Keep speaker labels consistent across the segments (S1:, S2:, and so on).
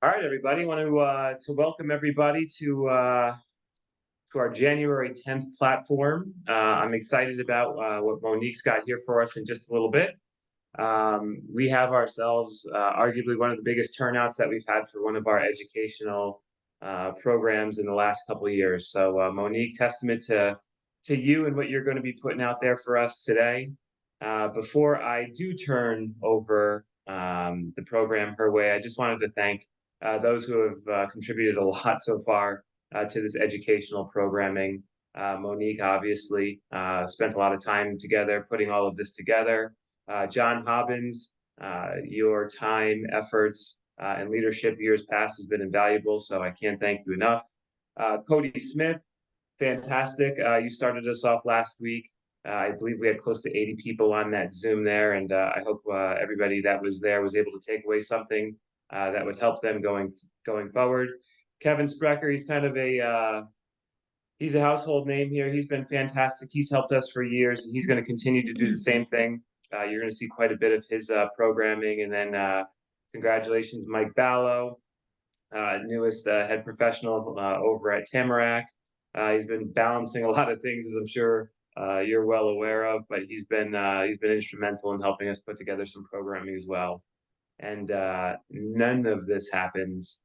S1: All right, everybody. Want to welcome everybody to our January 10th platform. I'm excited about what Monique's got here for us in just a little bit. We have ourselves arguably one of the biggest turnouts that we've had for one of our educational programs in the last couple of years. So, Monique, testament to you and what you're going to be putting out there for us today. Before I do turn over the program her way, I just wanted to thank those who have contributed a lot so far to this educational programming. Monique obviously spent a lot of time together putting all of this together. John Hobbins, your time, efforts, and leadership years past has been invaluable, so I can't thank you enough. Cody Smith, fantastic. You started us off last week. I believe we had close to 80 people on that Zoom there, and I hope everybody that was there was able to take away something that would help them going forward. Kevin Sprecher, he's kind of he's a household name here. He's been fantastic. He's helped us for years, and he's going to continue to do the same thing. You're going to see quite a bit of his programming, and then congratulations, Mike Ballo, newest head professional over at Tamarack. He's been balancing a lot of things, as I'm sure you're well aware of, but he's been instrumental in helping us put together some programming as well. And none of this happens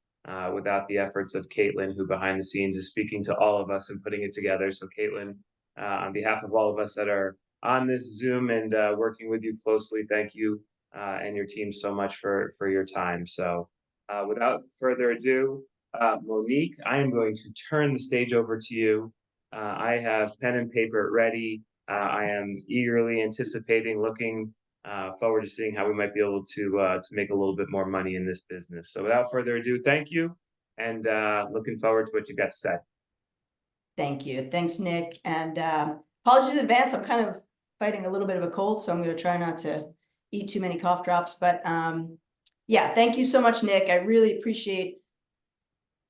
S1: without the efforts of Caitlin, who behind the scenes is speaking to all of us and putting it together. So Caitlin, on behalf of all of us that are on this Zoom and working with you closely, thank you and your team so much for your time. So without further ado, Monique, I am going to turn the stage over to you. I have pen and paper ready. I am eagerly anticipating, looking forward to seeing how we might be able to make a little bit more money in this business. So without further ado, thank you, and looking forward to what you got to say.
S2: Thank you. Thanks, Nick. And apologies in advance. I'm kind of fighting a little bit of a cold, so I'm going to try not to eat too many cough drops. But yeah, thank you so much, Nick. I really appreciate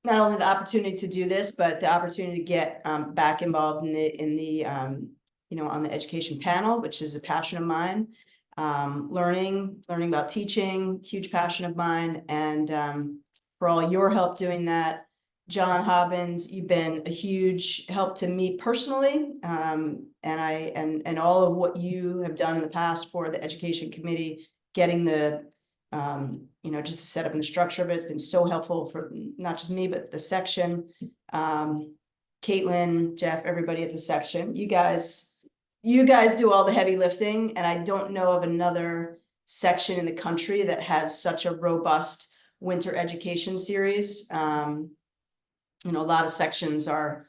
S2: not only the opportunity to do this, but the opportunity to get back involved in the on the education panel, which is a passion of mine. Learning about teaching, huge passion of mine, and for all your help doing that. John Hobbins, you've been a huge help to me personally, and all of what you have done in the past for the education committee, getting the just to set up the structure of it. It's been so helpful for not just me, but the section. Caitlin, Jeff, everybody at the section. You guys do all the heavy lifting, and I don't know of another section in the country that has such a robust winter education series. A lot of sections are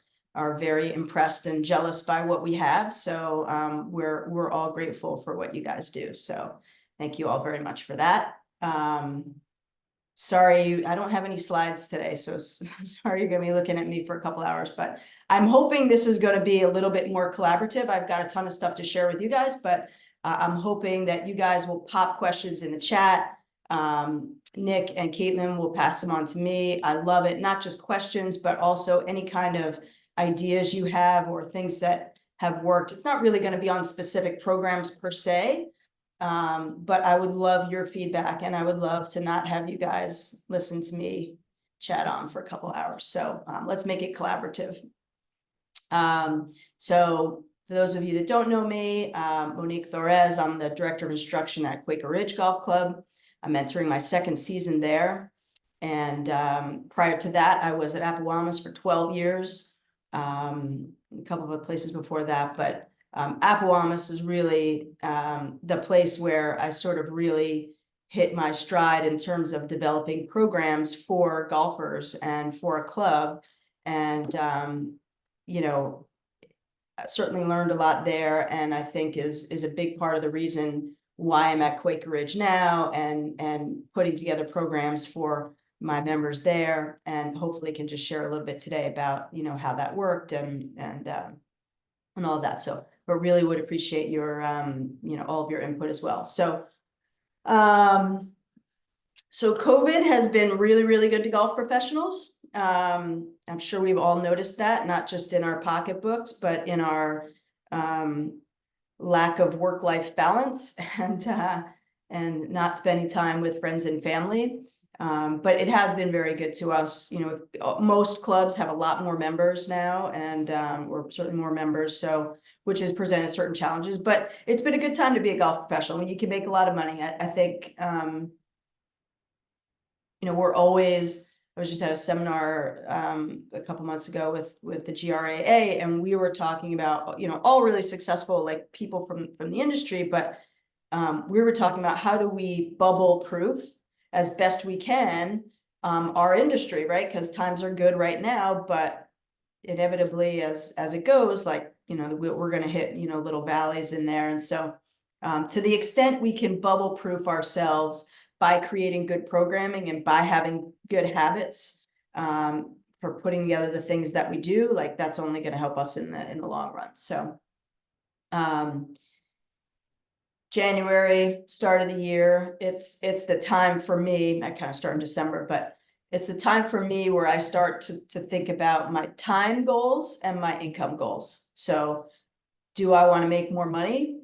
S2: very impressed and jealous by what we have. So we're all grateful for what you guys do. So thank you all very much for that. Sorry, I don't have any slides today, so sorry you're going to be looking at me for a couple hours, but I'm hoping this is going to be a little bit more collaborative. I've got a ton of stuff to share with you guys, but I'm hoping that you guys will pop questions in the chat. Nick and Caitlin will pass them on to me. I love it. Not just questions, but also any kind of ideas you have or things that have worked. It's not really going to be on specific programs per se, but I would love your feedback, and I would love to not have you guys listen to me chat on for a couple hours. So let's make it collaborative. So for those of you that don't know me, Monique Thorez, I'm the Director of Instruction at Quaker Ridge Golf Club. I'm entering my second season there. And prior to that, I was at Appowamus for 12 years, a couple of places before that, but Appowamus is really the place where I sort of really hit my stride in terms of developing programs for golfers and for a club. And, I certainly learned a lot there, and I think is a big part of the reason why I'm at Quaker Ridge now and putting together programs for my members there, and hopefully can just share a little bit today about, how that worked and all of that. So, but really would appreciate your, all of your input as well. So, so COVID has been really, really good to golf professionals. I'm sure we've all noticed that, not just in our pocketbooks, but in our lack of work-life balance and not spending time with friends and family. But it has been very good to us. Most clubs have a lot more members now, and or certainly more members, so which has presented certain challenges, but it's been a good time to be a golf professional. I mean, you can make a lot of money. I think we're always, I was just at a seminar a couple months ago with the GRAA, and we were talking about, all really successful like people from the industry, but we were talking about how do we bubble proof as best we can our industry, right? Because times are good right now, but inevitably as it goes, like, we're going to hit, little valleys in there. And so to the extent we can bubble proof ourselves by creating good programming and by having good habits for putting together the things that we do, like that's only going to help us in the long run. So January, start of the year, it's the time for me. I kind of start in December, but it's the time for me where I start to think about my time goals and my income goals. So do I want to make more money?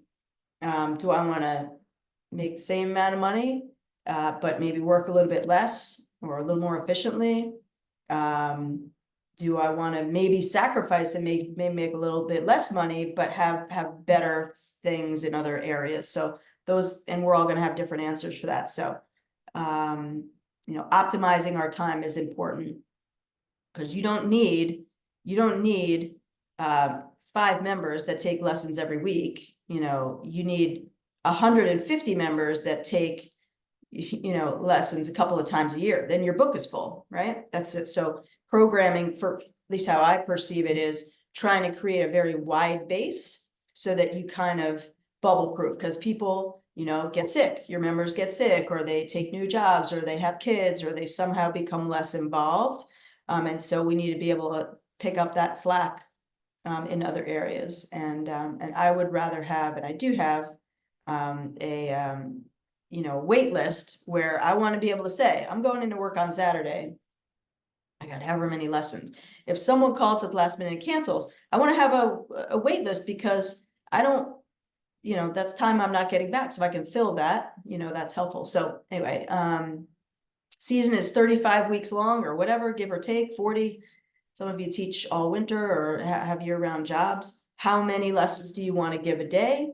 S2: Do I want to make the same amount of money, but maybe work a little bit less or a little more efficiently? Do I want to maybe sacrifice and maybe make a little bit less money, but have better things in other areas? So those, and we're all going to have different answers for that. So, optimizing our time is important, because you don't need 5 members that take lessons every week. You need 150 members that take, lessons a couple of times a year. Then your book is full, right? That's it. So programming, for at least how I perceive it, is trying to create a very wide base so that you kind of bubble proof, because people, get sick, your members get sick, or they take new jobs, or they have kids, or they somehow become less involved. And so we need to be able to pick up that slack in other areas. And I would rather have, and I do have a wait list where I want to be able to say, I'm going into work on Saturday. I got however many lessons. If someone calls at the last minute and cancels, I want to have a wait list, because I don't, that's time I'm not getting back. So if I can fill that, that's helpful. So anyway, season is 35 weeks long or whatever, give or take 40. Some of you teach all winter or have year-round jobs. How many lessons do you want to give a day,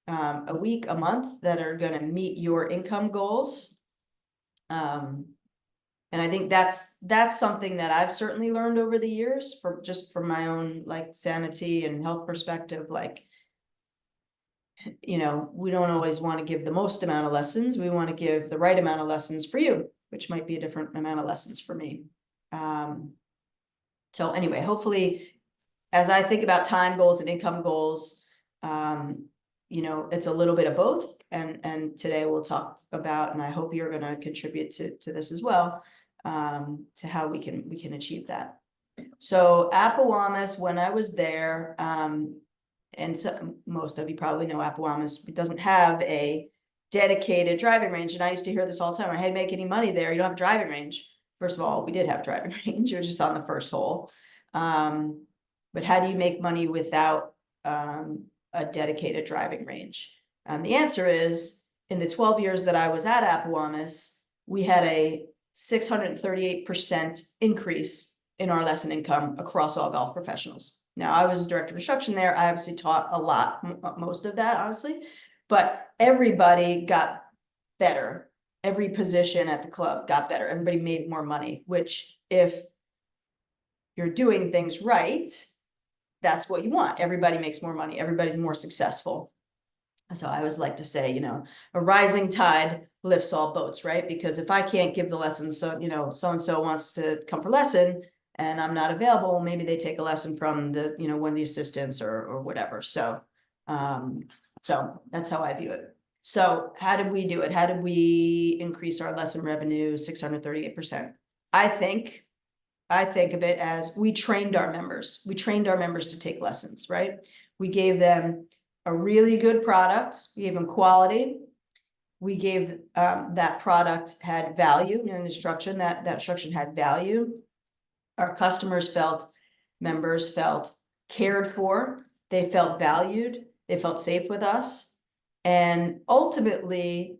S2: a week, a month, that are going to meet your income goals? And I think that's something that I've certainly learned over the years, from my own like sanity and health perspective. Like, we don't always want to give the most amount of lessons. We want to give the right amount of lessons for you, which might be a different amount of lessons for me. So anyway, hopefully, as I think about time goals and income goals, it's a little bit of both. And today we'll talk about, and I hope you're going to contribute to this as well, to how we can achieve that. So Appowamus, when I was there, and so most of you probably know Appowamus, it doesn't have a dedicated driving range. And I used to hear this all the time. I had to make any money there. You don't have a driving range. First of all, we did have a driving range. It was just on the first hole. But how do you make money without a dedicated driving range? The answer is, in the 12 years that I was at Appowamus, we had a 638% increase in our lesson income across all golf professionals. Now, I was director of instruction there. I obviously taught a lot, most of that, honestly, but everybody got better. Every position at the club got better. Everybody made more money, which, if you're doing things right, that's what you want. Everybody makes more money. Everybody's more successful. So I always like to say, a rising tide lifts all boats, right? Because if I can't give the lessons, so, so-and-so wants to come for lesson and I'm not available, maybe they take a lesson from the, one of the assistants or whatever. So, so that's how I view it. So how did we do it? How did we increase our lesson revenue 638%? I think of it as we trained our members. We trained our members to take lessons, right? We gave them a really good product. We gave them quality. We gave that product had value, the instruction, that instruction had value. Our members felt cared for. They felt valued. They felt safe with us. And ultimately,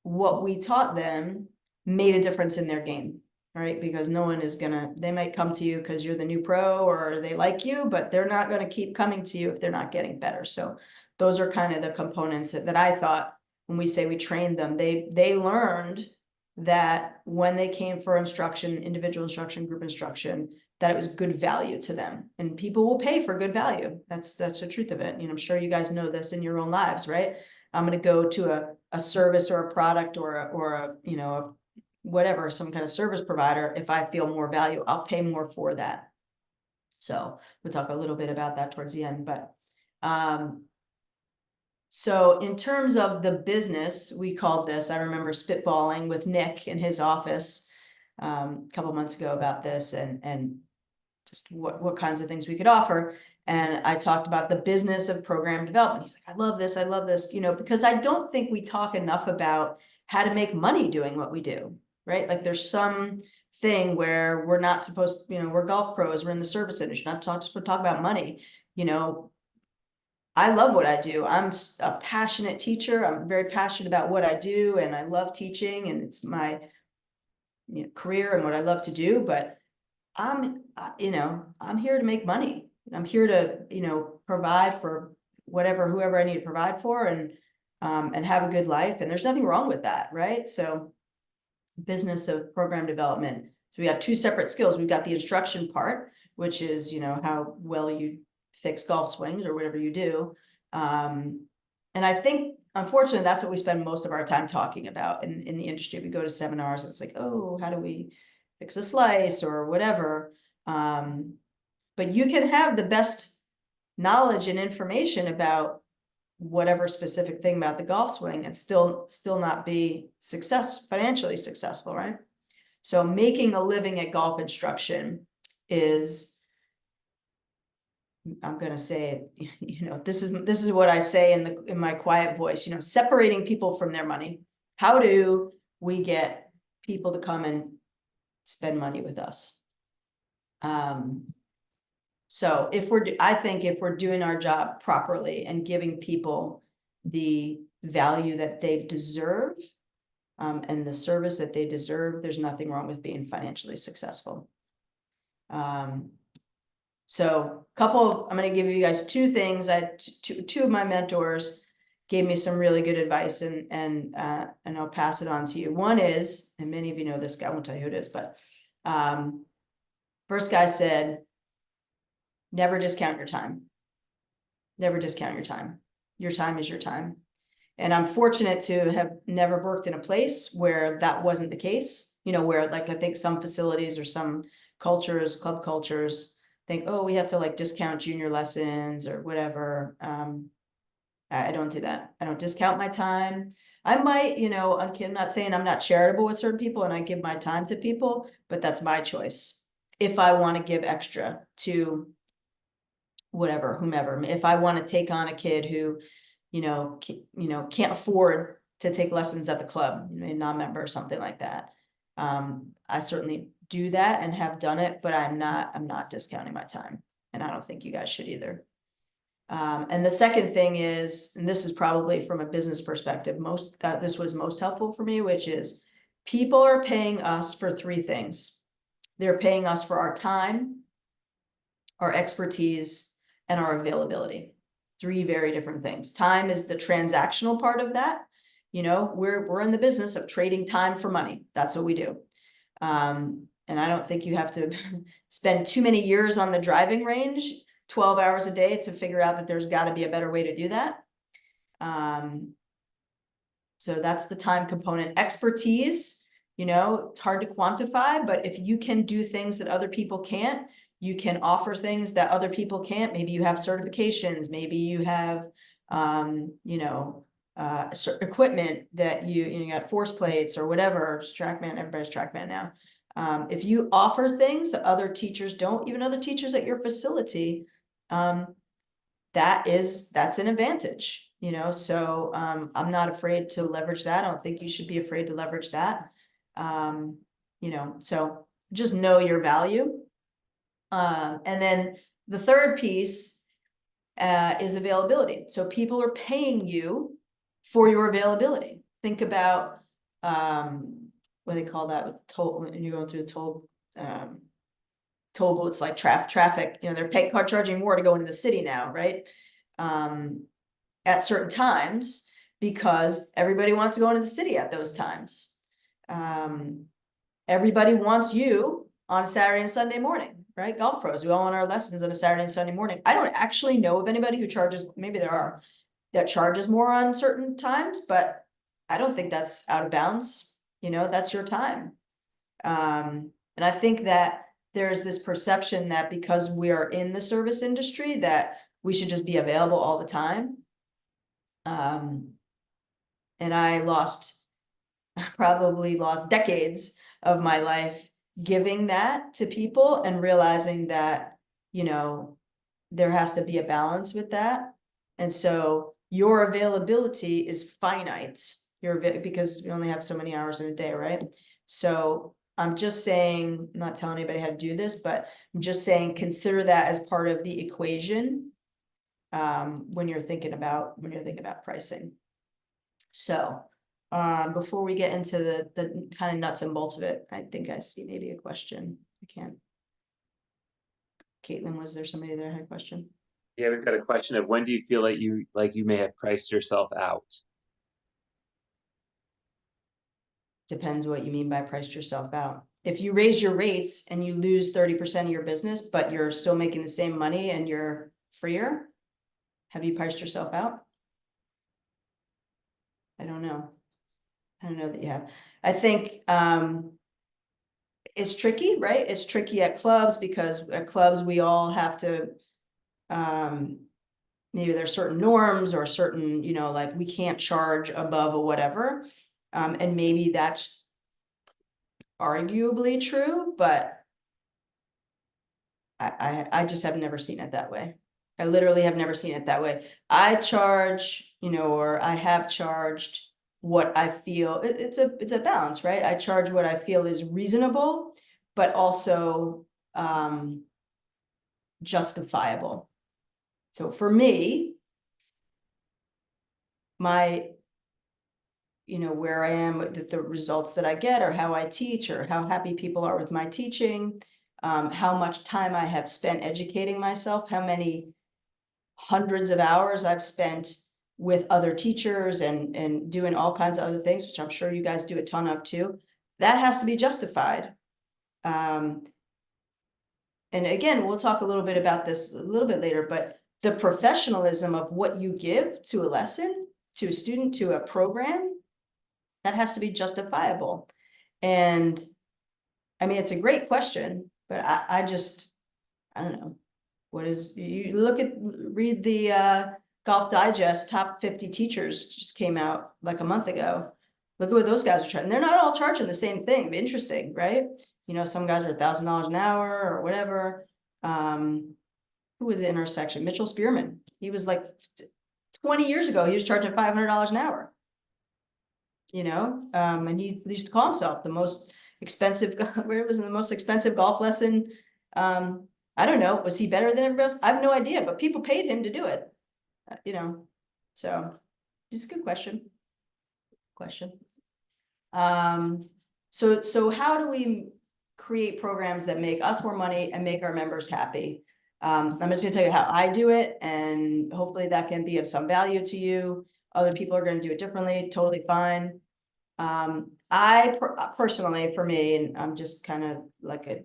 S2: what we taught them made a difference in their game, right? Because no one is they might come to you because you're the new pro or they like you, but they're not gonna keep coming to you if they're not getting better. So those are kind of the components that I thought when we say we trained them, they learned that when they came for instruction, individual instruction, group instruction, that it was good value to them, and people will pay for good value. That's the truth of it. You know, I'm sure you guys know this in your own lives, right? I'm going to go to a service or a product or a, you know, a whatever, some kind of service provider. If I feel more value, I'll pay more for that. So we'll talk a little bit about that towards the end, but, so in terms of the business, we called this, I remember spitballing with Nick in his office, a couple months ago about this and just what kinds of things we could offer. And I talked about the business of program development. He's like, I love this, you know, because I don't think we talk enough about how to make money doing what we do, right? Like there's some thing where we're not supposed, you know, we're golf pros, we're in the service industry, not supposed to talk about money, you know. I love what I do. I'm a passionate teacher. I'm very passionate about what I do, and I love teaching, and it's my, you know, career and what I love to do. But you know, I'm here to make money. I'm here to, you know, provide for whoever I need to provide for, and have a good life. And there's nothing wrong with that, right? So, business of program development. So we have two separate skills. We've got the instruction part, which is, you know, how well you fix golf swings or whatever you do. And I think, unfortunately, that's what we spend most of our time talking about in the industry. We go to seminars, and it's like, oh, how do we fix a slice or whatever? But you can have the best knowledge and information about whatever specific thing about the golf swing and still not be financially successful, right? So making a living at golf instruction is, I'm gonna say it, you know, this is what I say in my quiet voice, you know, separating people from their money. How do we get people to come and spend money with us? So I think if we're doing our job properly and giving people the value that they deserve, and the service that they deserve, there's nothing wrong with being financially successful. So I'm going to give you guys two things. Two of my mentors gave me some really good advice, and I'll pass it on to you. One is, and many of you know this guy, I won't tell you who it is, but first guy said, never discount your time. Never discount your time. Your time is your time. And I'm fortunate to have never worked in a place where that wasn't the case, you know, where like I think some facilities or some cultures, club cultures, think, oh, we have to like discount junior lessons or whatever. I don't do that. I don't discount my time. I might, you know, I'm not saying I'm not charitable with certain people and I give my time to people, but that's my choice. If I want to give extra to whatever, whomever, if I want to take on a kid who, you know, can't afford to take lessons at the club, you know, a non-member or something like that. I certainly do that and have done it, but I'm not discounting my time, and I don't think you guys should either. And the second thing is, and this is probably from a business perspective, this was most helpful for me, which is people are paying us for three things. They're paying us for our time, our expertise, and our availability. Three very different things. Time is the transactional part of that. You know, we're in the business of trading time for money. That's what we do. And I don't think you have to spend too many years on the driving range, 12 hours a day, to figure out that there's got to be a better way to do that. So that's the time component. Expertise, you know, it's hard to quantify, but if you can do things that other people can't, you can offer things that other people can't. Maybe you have certifications, maybe you have, you know, equipment that you got force plates or whatever, TrackMan, everybody's TrackMan now. If you offer things that other teachers don't, even other teachers at your facility, that's an advantage, you know. So I'm not afraid to leverage that. I don't think you should be afraid to leverage that. You know, so just know your value. And then the third piece is availability. So people are paying you for your availability. Think about what do they call that with toll, when you're going through the toll booths, like traffic, you know, they're paying, car charging more to go into the city now, right? At certain times, because everybody wants to go into the city at those times. Everybody wants you on a Saturday and Sunday morning, right? Golf pros, we all want our lessons on a Saturday and Sunday morning. I don't actually know of anybody who charges, maybe there are, that charges more on certain times, but I don't think that's out of bounds, you know, that's your time. And I think that there's this perception that because we are in the service industry, that we should just be available all the time. And I probably lost decades of my life giving that to people and realizing that, you know, there has to be a balance with that. And so your availability is finite, because we only have so many hours in a day, right? So I'm just saying, I'm not telling anybody how to do this, but I'm just saying, consider that as part of the equation. When you're thinking about pricing. So, before we get into the kind of nuts and bolts of it, I think I see maybe a question. I can't. Caitlin, was there somebody there who had a question?
S1: Yeah, we've got a question of when do you feel like you may have priced yourself out?
S2: Depends what you mean by priced yourself out. If you raise your rates and you lose 30% of your business, but you're still making the same money and you're freer, have you priced yourself out? I don't know. I don't know that you have. I think it's tricky, right? It's tricky at clubs, because at clubs we all have to maybe there's certain norms or certain, you know, like we can't charge above or whatever. And maybe that's arguably true, but I just have never seen it that way. I literally have never seen it that way. I charge, you know, or I have charged what I feel, it's a balance, right? I charge what I feel is reasonable, but also justifiable. So for me, you know, where I am, the results that I get, or how I teach, or how happy people are with my teaching, how much time I have spent educating myself, how many hundreds of hours I've spent with other teachers and doing all kinds of other things, which I'm sure you guys do a ton of too. That has to be justified. And again, we'll talk a little bit about this a little bit later, but the professionalism of what you give to a lesson, to a student, to a program, that has to be justifiable. And I mean, it's a great question, but I don't know. What is, you read the Golf Digest top 50 teachers just came out like a month ago. Look at what those guys are charging. They're not all charging the same thing. Interesting, right? You know, some guys are $1,000 an hour or whatever. Who was the intersection? Mitchell Spearman. He was like 20 years ago, he was charging $500 an hour. You know, and he used to call himself the most expensive, where was the most expensive golf lesson. I don't know, was he better than everybody else? I have no idea, but people paid him to do it. You know, so it's a good question. So how do we create programs that make us more money and make our members happy? I'm just gonna tell you how I do it, and hopefully that can be of some value to you. Other people are gonna do it differently, totally fine. I personally, for me, and I'm just kind of like a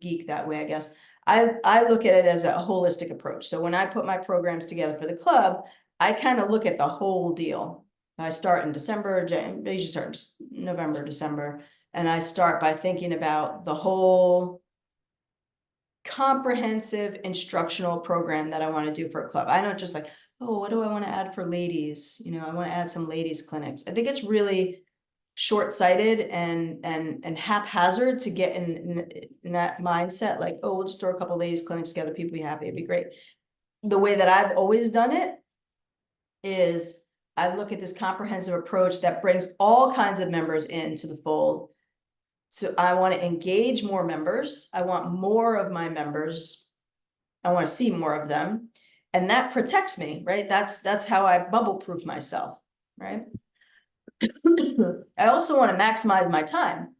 S2: geek that way, I guess. I look at it as a holistic approach. So when I put my programs together for the club, I kind of look at the whole deal. I start in December, I usually start in November, December, and I start by thinking about the whole comprehensive instructional program that I want to do for a club. I don't just like, oh, what do I want to add for ladies? You know, I want to add some ladies clinics. I think it's really short-sighted and haphazard to get in that mindset, like, oh, we'll just throw a couple ladies clinics together, people be happy, it'd be great. The way that I've always done it is I look at this comprehensive approach that brings all kinds of members into the fold. So I want to engage more members. I want more of my members. I want to see more of them. And that protects me, right? That's how I bubble proof myself, right? I also want to maximize my time,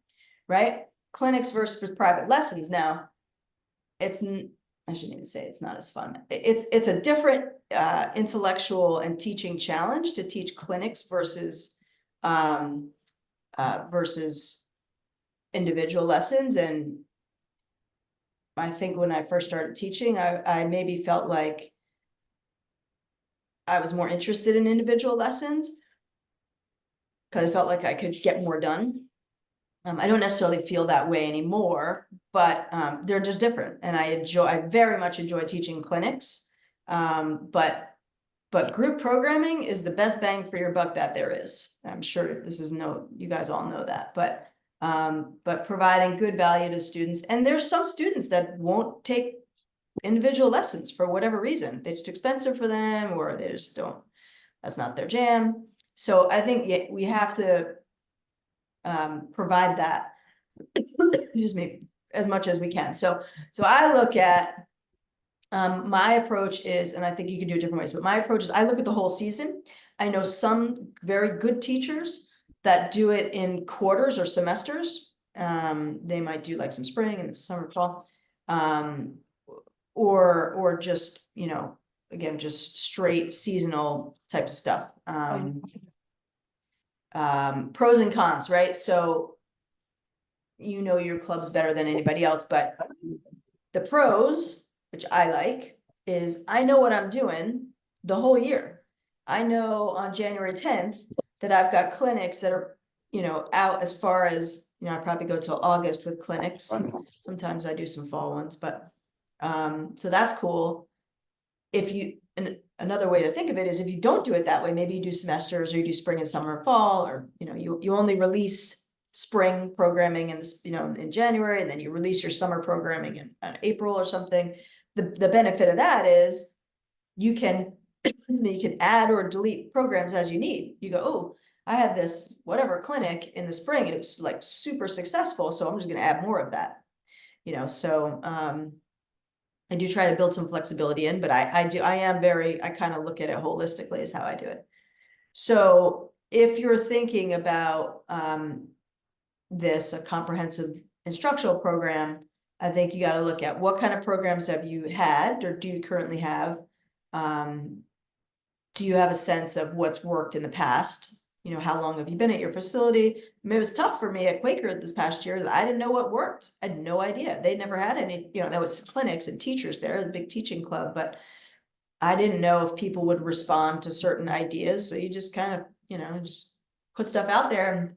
S2: right? Clinics versus private lessons. Now, I shouldn't even say it's not as fun. It's a different intellectual and teaching challenge to teach clinics versus versus individual lessons. And I think when I first started teaching, I maybe felt like I was more interested in individual lessons because I felt like I could get more done. I don't necessarily feel that way anymore, but they're just different. And I very much enjoy teaching clinics. But group programming is the best bang for your buck that there is. I'm sure you guys all know that, but providing good value to students. And there's some students that won't take individual lessons for whatever reason. It's too expensive for them, or they just don't, that's not their jam. So I think we have to provide that, excuse me, as much as we can. So I look at, my approach is, and I think you can do it different ways, but my approach is I look at the whole season. I know some very good teachers that do it in quarters or semesters. They might do like some spring and summer, fall, or just, again, just straight seasonal type of stuff. Pros and cons, right? So your clubs better than anybody else, but the pros, which I like, is I know what I'm doing the whole year. I know on January 10th that I've got clinics that are, out as far as, I probably go till August with clinics. Sometimes I do some fall ones, but so that's cool. Another way to think of it is if you don't do it that way, maybe you do semesters, or you do spring and summer and fall, or you only release spring programming in January, and then you release your summer programming in April or something. The benefit of that is you can add or delete programs as you need. You go, oh, I had this whatever clinic in the spring and it was like super successful, so I'm just going to add more of that. So I do try to build some flexibility in, but I kind of look at it holistically is how I do it. So if you're thinking about a comprehensive instructional program, I think you got to look at what kind of programs have you had or do you currently have? Do you have a sense of what's worked in the past? How long have you been at your facility? I mean, it was tough for me at Quaker this past year. I didn't know what worked. I had no idea. They never had any, that was clinics and teachers there, the big teaching club, but I didn't know if people would respond to certain ideas. So you just kind of, just put stuff out there and,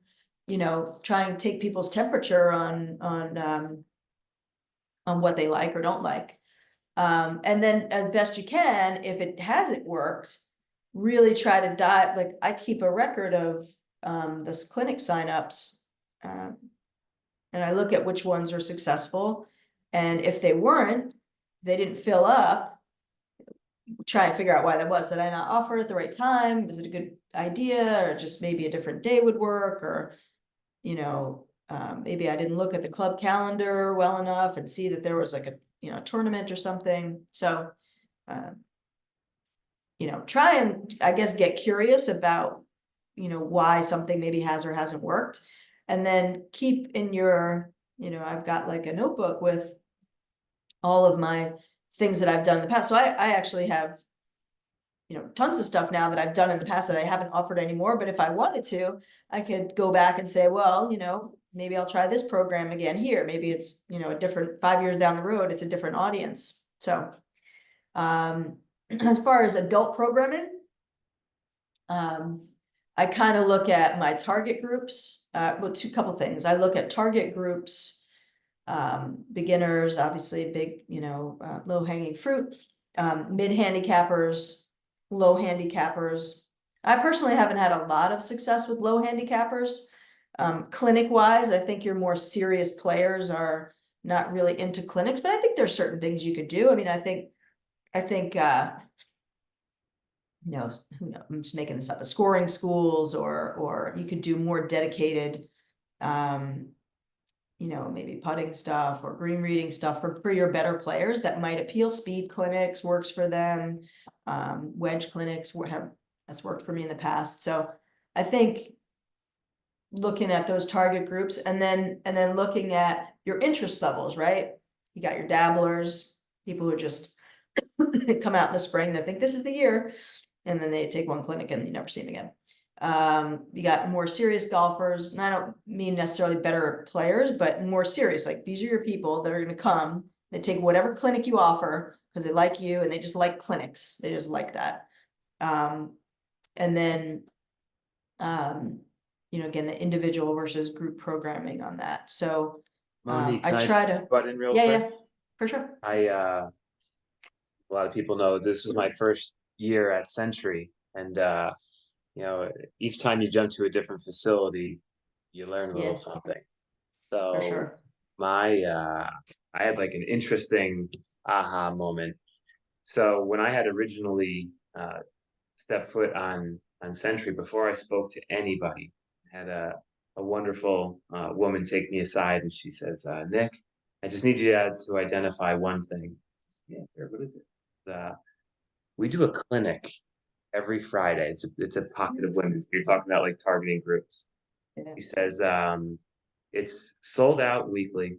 S2: try and take people's temperature on what they like or don't like. And then as best you can, if it hasn't worked, really try to dive, like I keep a record of this clinic signups, and I look at which ones are successful. And if they weren't, they didn't fill up, try and figure out why that was. Did I not offer it at the right time? Was it a good idea, or just maybe a different day would work, or maybe I didn't look at the club calendar well enough and see that there was like a tournament or something. So try and, I guess, get curious about why something maybe has or hasn't worked, and then keep in your I've got like a notebook with all of my things that I've done in the past. So I actually have tons of stuff now that I've done in the past that I haven't offered anymore, but if I wanted to, I could go back and say, well, maybe I'll try this program again here. Maybe it's a different 5 years down the road, it's a different audience. So as far as adult programming, I kind of look at my target groups, well, couple things. I look at target groups, beginners, obviously big, low hanging fruit, mid handicappers, low handicappers. I personally haven't had a lot of success with low handicappers. Clinic wise, I think your more serious players are not really into clinics, but I think there's certain things you could do. I mean, I think I'm just making this up, scoring schools, or you could do more dedicated, maybe putting stuff or green reading stuff for your better players that might appeal. Speed clinics works for them. Wedge clinics that's worked for me in the past. So I think looking at those target groups and then looking at your interest levels, right? You got your dabblers, people who just come out in the spring that think this is the year, and then they take one clinic and you never see them again. You got more serious golfers, and I don't mean necessarily better players, but more serious. Like, these are your people that are going to come, they take whatever clinic you offer because they like you and they just like clinics. They just like that. And then, you know, again, the individual versus group programming on that. So
S1: Monique,
S2: I
S1: can
S2: try to,
S1: butt in real
S2: yeah,
S1: quick?
S2: yeah, for sure.
S1: A lot of people know this was my first year at Century, and you know, each time you jump to a different facility, you learn a little
S2: Yeah,
S1: something.
S2: for
S1: So
S2: sure.
S1: I had like an interesting aha moment. So when I had originally stepped foot on Century, before I spoke to anybody, I had a wonderful woman take me aside, and she says, Nick, I just need you to identify one thing. Yeah, what is it? We do a clinic every Friday. It's a pocket of women. So you're talking about like targeting groups.
S2: Yeah.
S1: He says it's sold out weekly.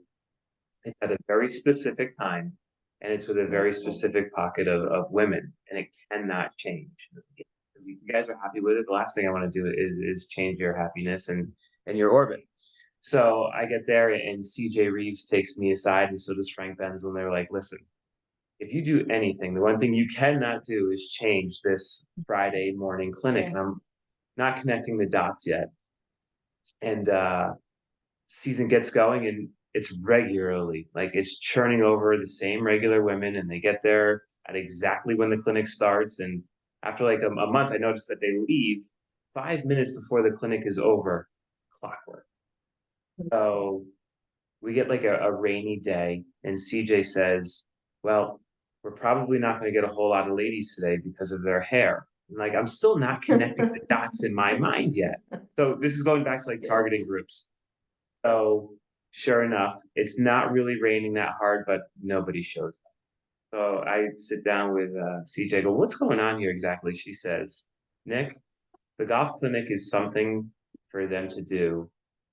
S1: It's at a very specific time, and it's with a very specific pocket of women, and it cannot change. If you guys are happy with it, the last thing I want to do is change your happiness and your orbit. So I get there, and CJ Reeves takes me aside, and so does Frank Benzel, and they're like, listen, if you do anything, the one thing you cannot do is change this Friday morning clinic.
S2: Yeah.
S1: And I'm not connecting the dots yet. And season gets going, and it's regularly, like, it's churning over the same regular women, and they get there at exactly when the clinic starts. And after like a month, I noticed that they leave 5 minutes before the clinic is over, clockwork. So we get like a rainy day, and CJ says, well, we're probably not going to get a whole lot of ladies today because of their hair. And like, I'm still not connecting the dots in my mind yet. So this is going back to like targeting groups. So sure enough, it's not really raining that hard, but nobody shows up. So I sit down with CJ, go, what's going on here exactly? She says, Nick, the golf clinic is something for them to do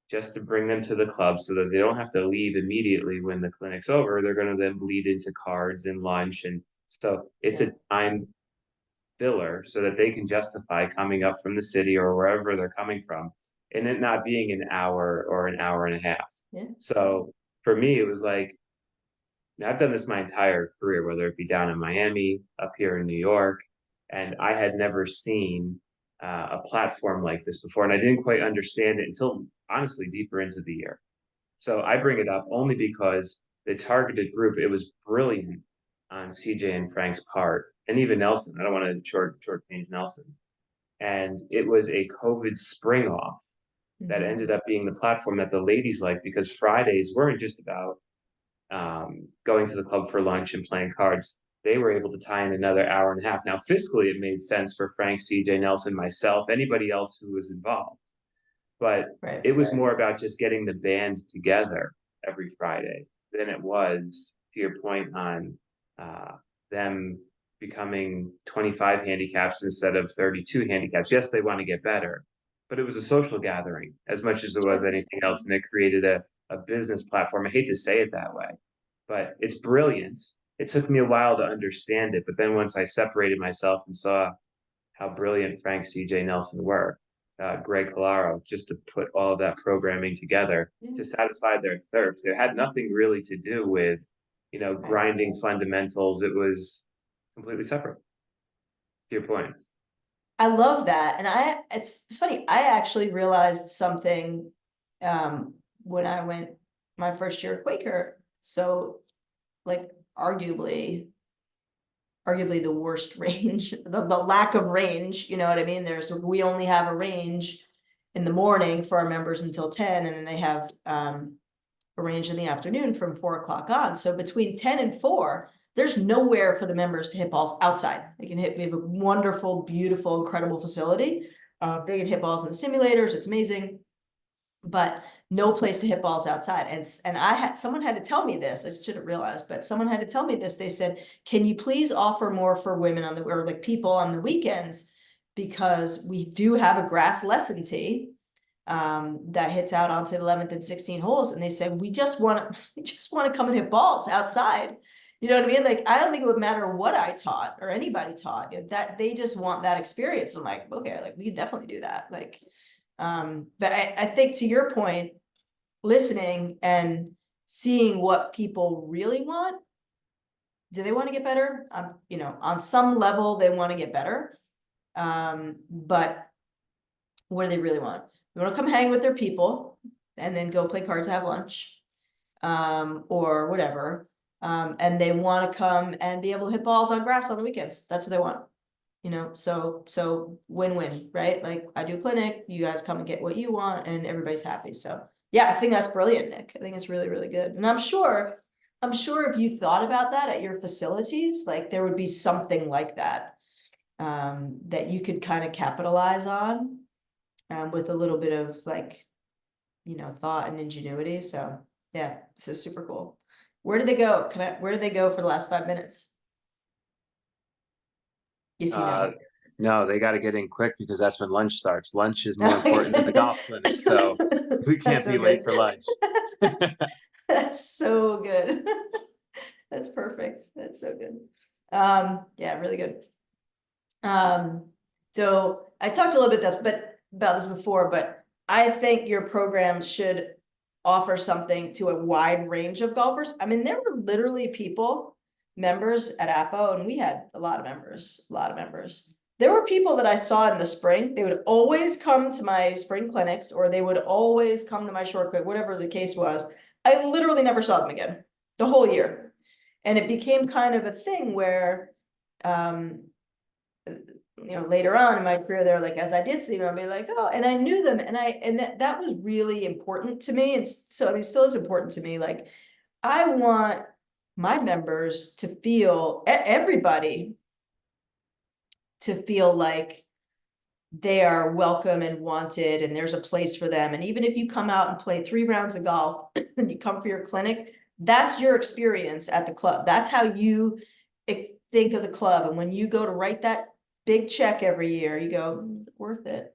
S1: just to bring them to the club so that they don't have to leave immediately when the clinic's over. They're going to then bleed into cards and lunch. And so it's a time filler so that they can justify coming up from the city or wherever they're coming from, and it not being an hour or an hour and a half.
S2: Yeah.
S1: So for me, it was like, I've done this my entire career, whether it be down in Miami, up here in New York, and I had never seen a platform like this before, and I didn't quite understand it until honestly deeper into the year. So I bring it up only because the targeted group, it was brilliant on CJ and Frank's part, and even Nelson. I don't want to shortchange Nelson. And it was a COVID spring off that ended up being the platform that the ladies liked, because Fridays weren't just about going to the club for lunch and playing cards. They were able to tie in another hour and a half. Now, fiscally, it made sense for Frank, CJ, Nelson, myself, anybody else who was involved. But it was more about just getting the band together every Friday than it was, to your point, on them becoming 25 handicaps instead of 32 handicaps. Yes, they want to get better, but it was a social gathering as much as it was anything else. And it created a business platform. I hate to say it that way, but it's brilliant. It took me a while to understand it, but then once I separated myself and saw how brilliant Frank, CJ, Nelson were, Greg Colaro, just to put all of that programming together to satisfy their thirst. It had nothing really to do with, you know, grinding fundamentals. It was completely separate. To your point.
S2: I love that. And it's funny, I actually realized something when I went my first year at Quaker. So like arguably the worst range, the lack of range, you know what I mean? We only have a range in the morning for our members until 10, and then they have a range in the afternoon from 4 o'clock on. So between 10 and 4, there's nowhere for the members to hit balls outside. They can hit, we have a wonderful, beautiful, incredible facility. They can hit balls in the simulators, it's amazing, but no place to hit balls outside. And someone had to tell me this. I shouldn't realize, but someone had to tell me this. They said, can you please offer more for women or like people on the weekends? Because we do have a grass lesson tee, that hits out onto the 11th and 16 holes, and they said, we just want to come and hit balls outside. You know what I mean? Like, I don't think it would matter what I taught or anybody taught, that they just want that experience. I'm like, okay, like we can definitely do that. Like, but I think to your point, listening and seeing what people really want. Do they want to get better? You know, on some level, they want to get better. But what do they really want? They want to come hang with their people and then go play cards, have lunch, or whatever. And they want to come and be able to hit balls on grass on the weekends. That's what they want. You know, so win-win, right? Like, I do a clinic, you guys come and get what you want, and everybody's happy. So yeah, I think that's brilliant, Nick. I think it's really, really good. And I'm sure if you thought about that at your facilities, like there would be something like that, that you could kind of capitalize on, with a little bit of like, you know, thought and ingenuity. So yeah, this is super cool. Where did they go? Where did they go for the last 5 minutes? If you know.
S1: No, they got to get in quick because that's when lunch starts. Lunch is more important than the golf clinic, so we can't
S2: so
S1: be late
S2: good.
S1: for lunch.
S2: That's so good. That's perfect. That's so good. Yeah, really good. So I talked a little bit about this before, but I think your program should offer something to a wide range of golfers. I mean, there were literally members at Apo, and we had a lot of members. There were people that I saw in the spring. They would always come to my spring clinics, or they would always come to my short clinic, whatever the case was. I literally never saw them again the whole year. And it became kind of a thing where, you know, later on in my career, they're like, as I did see them, I'd be like, oh, and I knew them, and that was really important to me. And so, I mean, still is important to me. Like, I want my members to feel, everybody to feel like they are welcome and wanted, and there's a place for them. And even if you come out and play 3 rounds of golf and you come for your clinic, that's your experience at the club. That's how you think of the club. And when you go to write that big check every year, you go, worth it,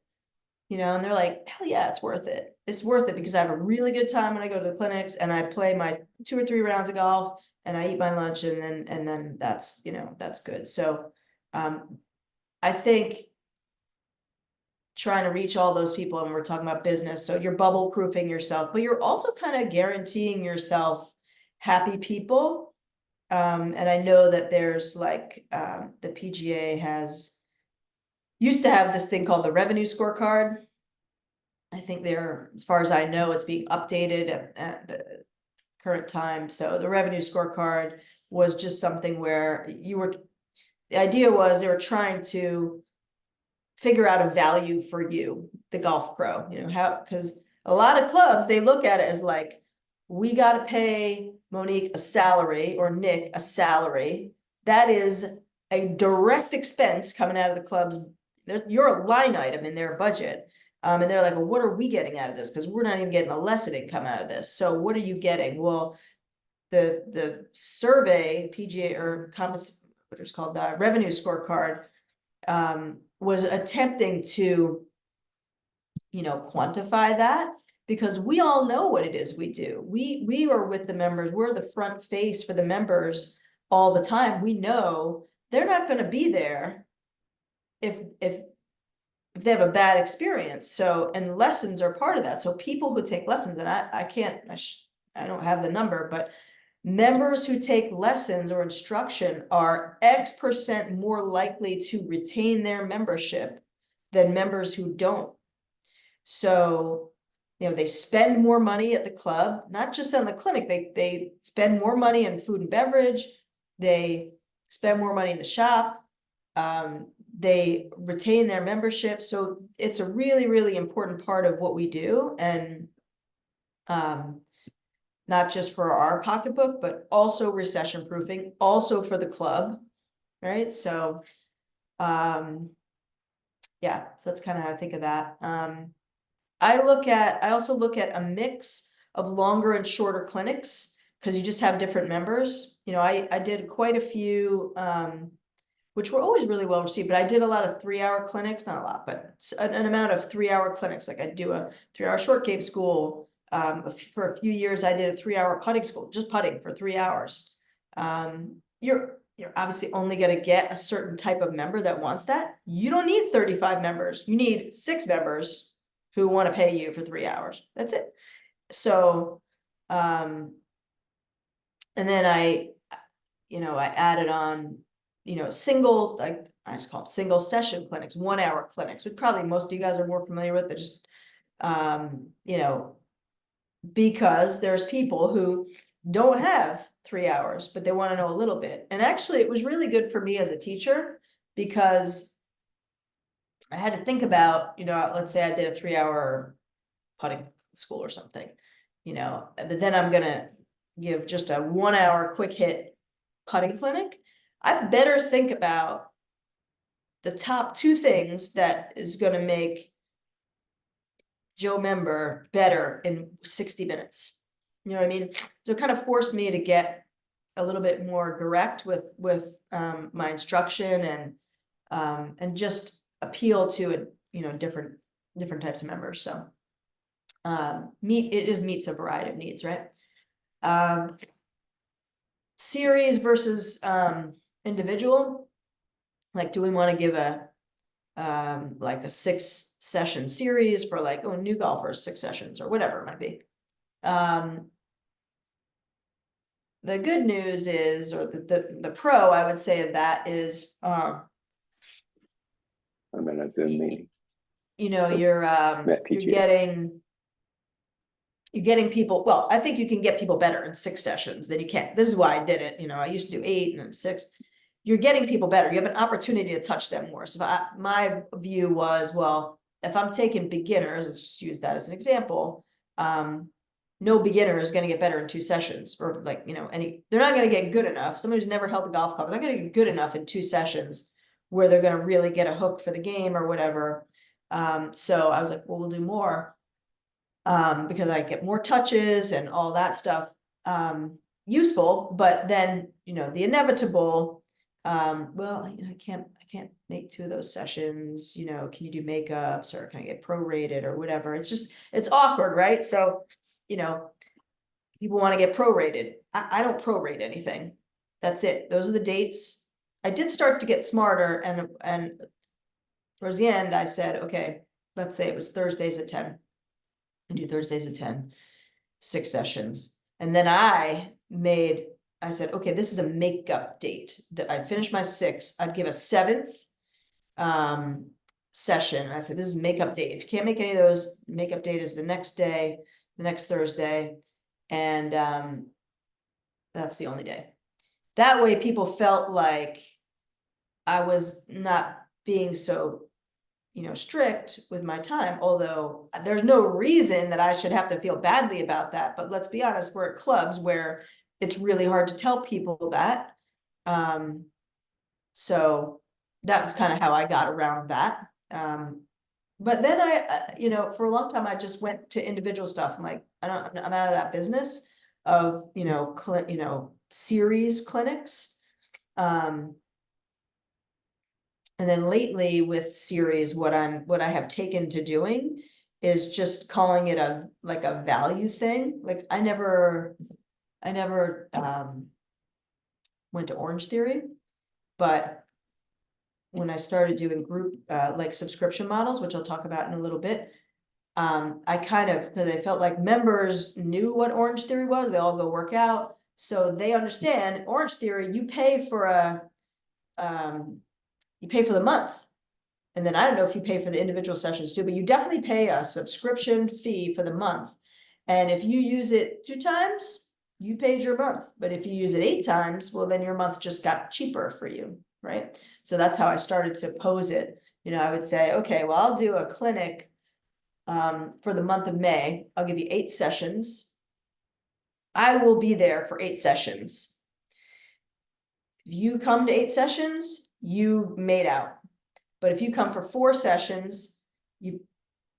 S2: you know? And they're like, hell yeah, it's worth it. It's worth it because I have a really good time when I go to the clinics, and I play my 2 or 3 rounds of golf, and I eat my lunch, and then that's, you know, that's good. So I think trying to reach all those people, and we're talking about business, so you're bubble proofing yourself, but you're also kind of guaranteeing yourself happy people. And I know that there's like, the PGA used to have this thing called the revenue scorecard. I think as far as I know, it's being updated at the current time. So the revenue scorecard was just something where the idea was they were trying to figure out a value for you, the golf pro, you know, because a lot of clubs, they look at it as like, we got to pay Monique a salary, or Nick a salary. That is a direct expense coming out of the club's, you're a line item in their budget. And they're like, well, what are we getting out of this? Because we're not even getting a lesson income out of this. So what are you getting? Well, the survey, PGA, or what is called the revenue scorecard, was attempting to, you know, quantify that, because we all know what it is we do. We are with the members. We're the front face for the members all the time. We know they're not going to be there if they have a bad experience. So, and lessons are part of that. So people who take lessons, and I don't have the number, but members who take lessons or instruction are X% more likely to retain their membership than members who don't. So, you know, they spend more money at the club, not just on the clinic. They spend more money on food and beverage. They spend more money in the shop. They retain their membership. So it's a really, really important part of what we do. And not just for our pocketbook, but also recession proofing, also for the club, right? So, yeah, so that's kind of how I think of that. I also look at a mix of longer and shorter clinics, because you just have different members. You know, I did quite a few which were always really well received, but I did a lot of 3-hour clinics, not a lot, but an amount of 3-hour clinics, like I'd do a 3-hour short game school. For a few years, I did a 3-hour putting school, just putting for 3 hours. You're obviously only gonna get a certain type of member that wants that. You don't need 35 members, you need 6 members who wanna pay you for 3 hours, that's it. So, and then I added on, single, like, I just call them single session clinics, 1-hour clinics, which probably most of you guys are more familiar with. They're just, because there's people who don't have 3 hours, but they want to know a little bit. And actually, it was really good for me as a teacher because I had to think about, let's say I did a 3-hour putting school or something, but then I'm gonna give just a 1-hour quick hit putting clinic. I better think about the top 2 things that is gonna make Joe member better in 60 minutes. You know what I mean? So it kind of forced me to get a little bit more direct with my instruction and just appeal to different types of members. So it meets a variety of needs, right? Series versus individual. Like, do we want to give a like a 6-session series for like, new golfers, 6 sessions or whatever it might be? The good news is, or the pro, I would say, of that is,
S3: I'm in a Zoom meeting.
S2: you're getting people. Well, I think you can get people better in 6 sessions than you can. This is why I did it. I used to do 8 and then 6. You're getting people better. You have an opportunity to touch them more. So my view was, well, if I'm taking beginners, let's just use that as an example. No beginner is going to get better in 2 sessions, or like, they're not going to get good enough. Somebody who's never held a golf club, they're not going to get good enough in 2 sessions where they're going to really get a hook for the game or whatever. So I was like, well, we'll do more, because I get more touches and all that stuff, useful. But then, the inevitable, well, I can't make 2 of those sessions, can you do makeups, or can I get prorated or whatever? It's awkward, right? So, people want to get prorated. I don't prorate anything. That's it. Those are the dates. I did start to get smarter, and towards the end I said, okay, let's say it was Thursdays at 10. I do Thursdays at 10, 6 sessions. And then I said, okay, this is a makeup date that I'd finish my 6. I'd give a 7th session. And I said, this is makeup date. If you can't make any of those, makeup date is the next day, the next Thursday. And that's the only day. That way people felt like I was not being so, strict with my time, although there's no reason that I should have to feel badly about that. But let's be honest, we're at clubs where it's really hard to tell people that. So that was kind of how I got around that. But then I, for a long time, I just went to individual stuff. I'm like, I'm out of that business of, series clinics. And then lately with series, what I have taken to doing is just calling it a value thing. Like I never went to Orange Theory, but when I started doing group like subscription models, which I'll talk about in a little bit, I because I felt like members knew what Orange Theory was. They all go work out, so they understand Orange Theory. You pay for the month, and then I don't know if you pay for the individual sessions too, but you definitely pay a subscription fee for the month. And if you use it 2 times, you paid your month. But if you use it 8 times, well, then your month just got cheaper for you, right? So that's how I started to pose it. I would say, okay, well, I'll do a clinic for the month of May. I'll give you 8 sessions. I will be there for 8 sessions. If you come to 8 sessions, you made out. But if you come for 4 sessions, you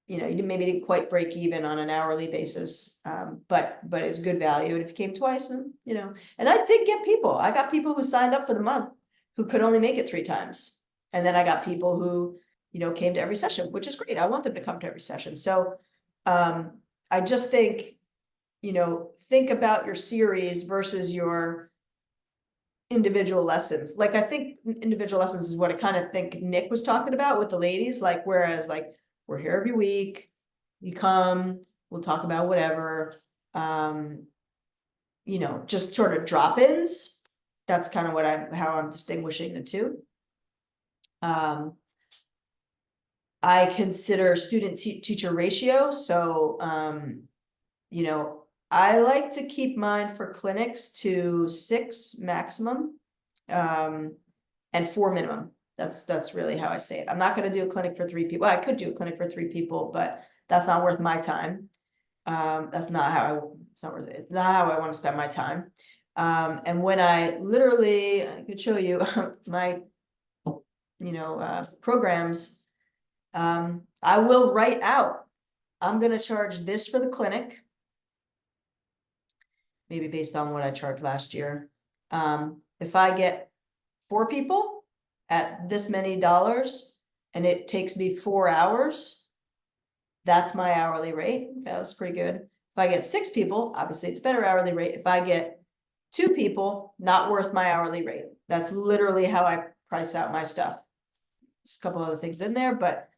S2: maybe didn't quite break even on an hourly basis, but it's good value. And if you came twice, and I did get people. I got people who signed up for the month. who could only make it 3 times. And then I got people who, you know, came to every session, which is great. I want them to come to every session. So I just think, you know, think about your series versus your individual lessons. Like, I think individual lessons is what I kind of think Nick was talking about with the ladies, like, whereas like, we're here every week, you come, we'll talk about whatever, you know, just sort of drop-ins. That's kind of what how I'm distinguishing the two. I consider student teacher ratio, so, you know, I like to keep mine for clinics to 6 maximum, and 4 minimum. That's really how I say it. I'm not gonna do a clinic for 3 people. I could do a clinic for 3 people, but that's not worth my time. That's not how it's not worth it. It's not how I want to spend my time. And when I literally, I could show you my, you know, programs, I will write out, I'm gonna charge this for the clinic. Maybe based on what I charged last year. If I get 4 people at this many dollars and it takes me 4 hours, that's my hourly rate. Okay, that's pretty good. If I get 6 people, obviously it's better hourly rate. If I get 2 people, not worth my hourly rate. That's literally how I price out my stuff. There's a couple other things in there, but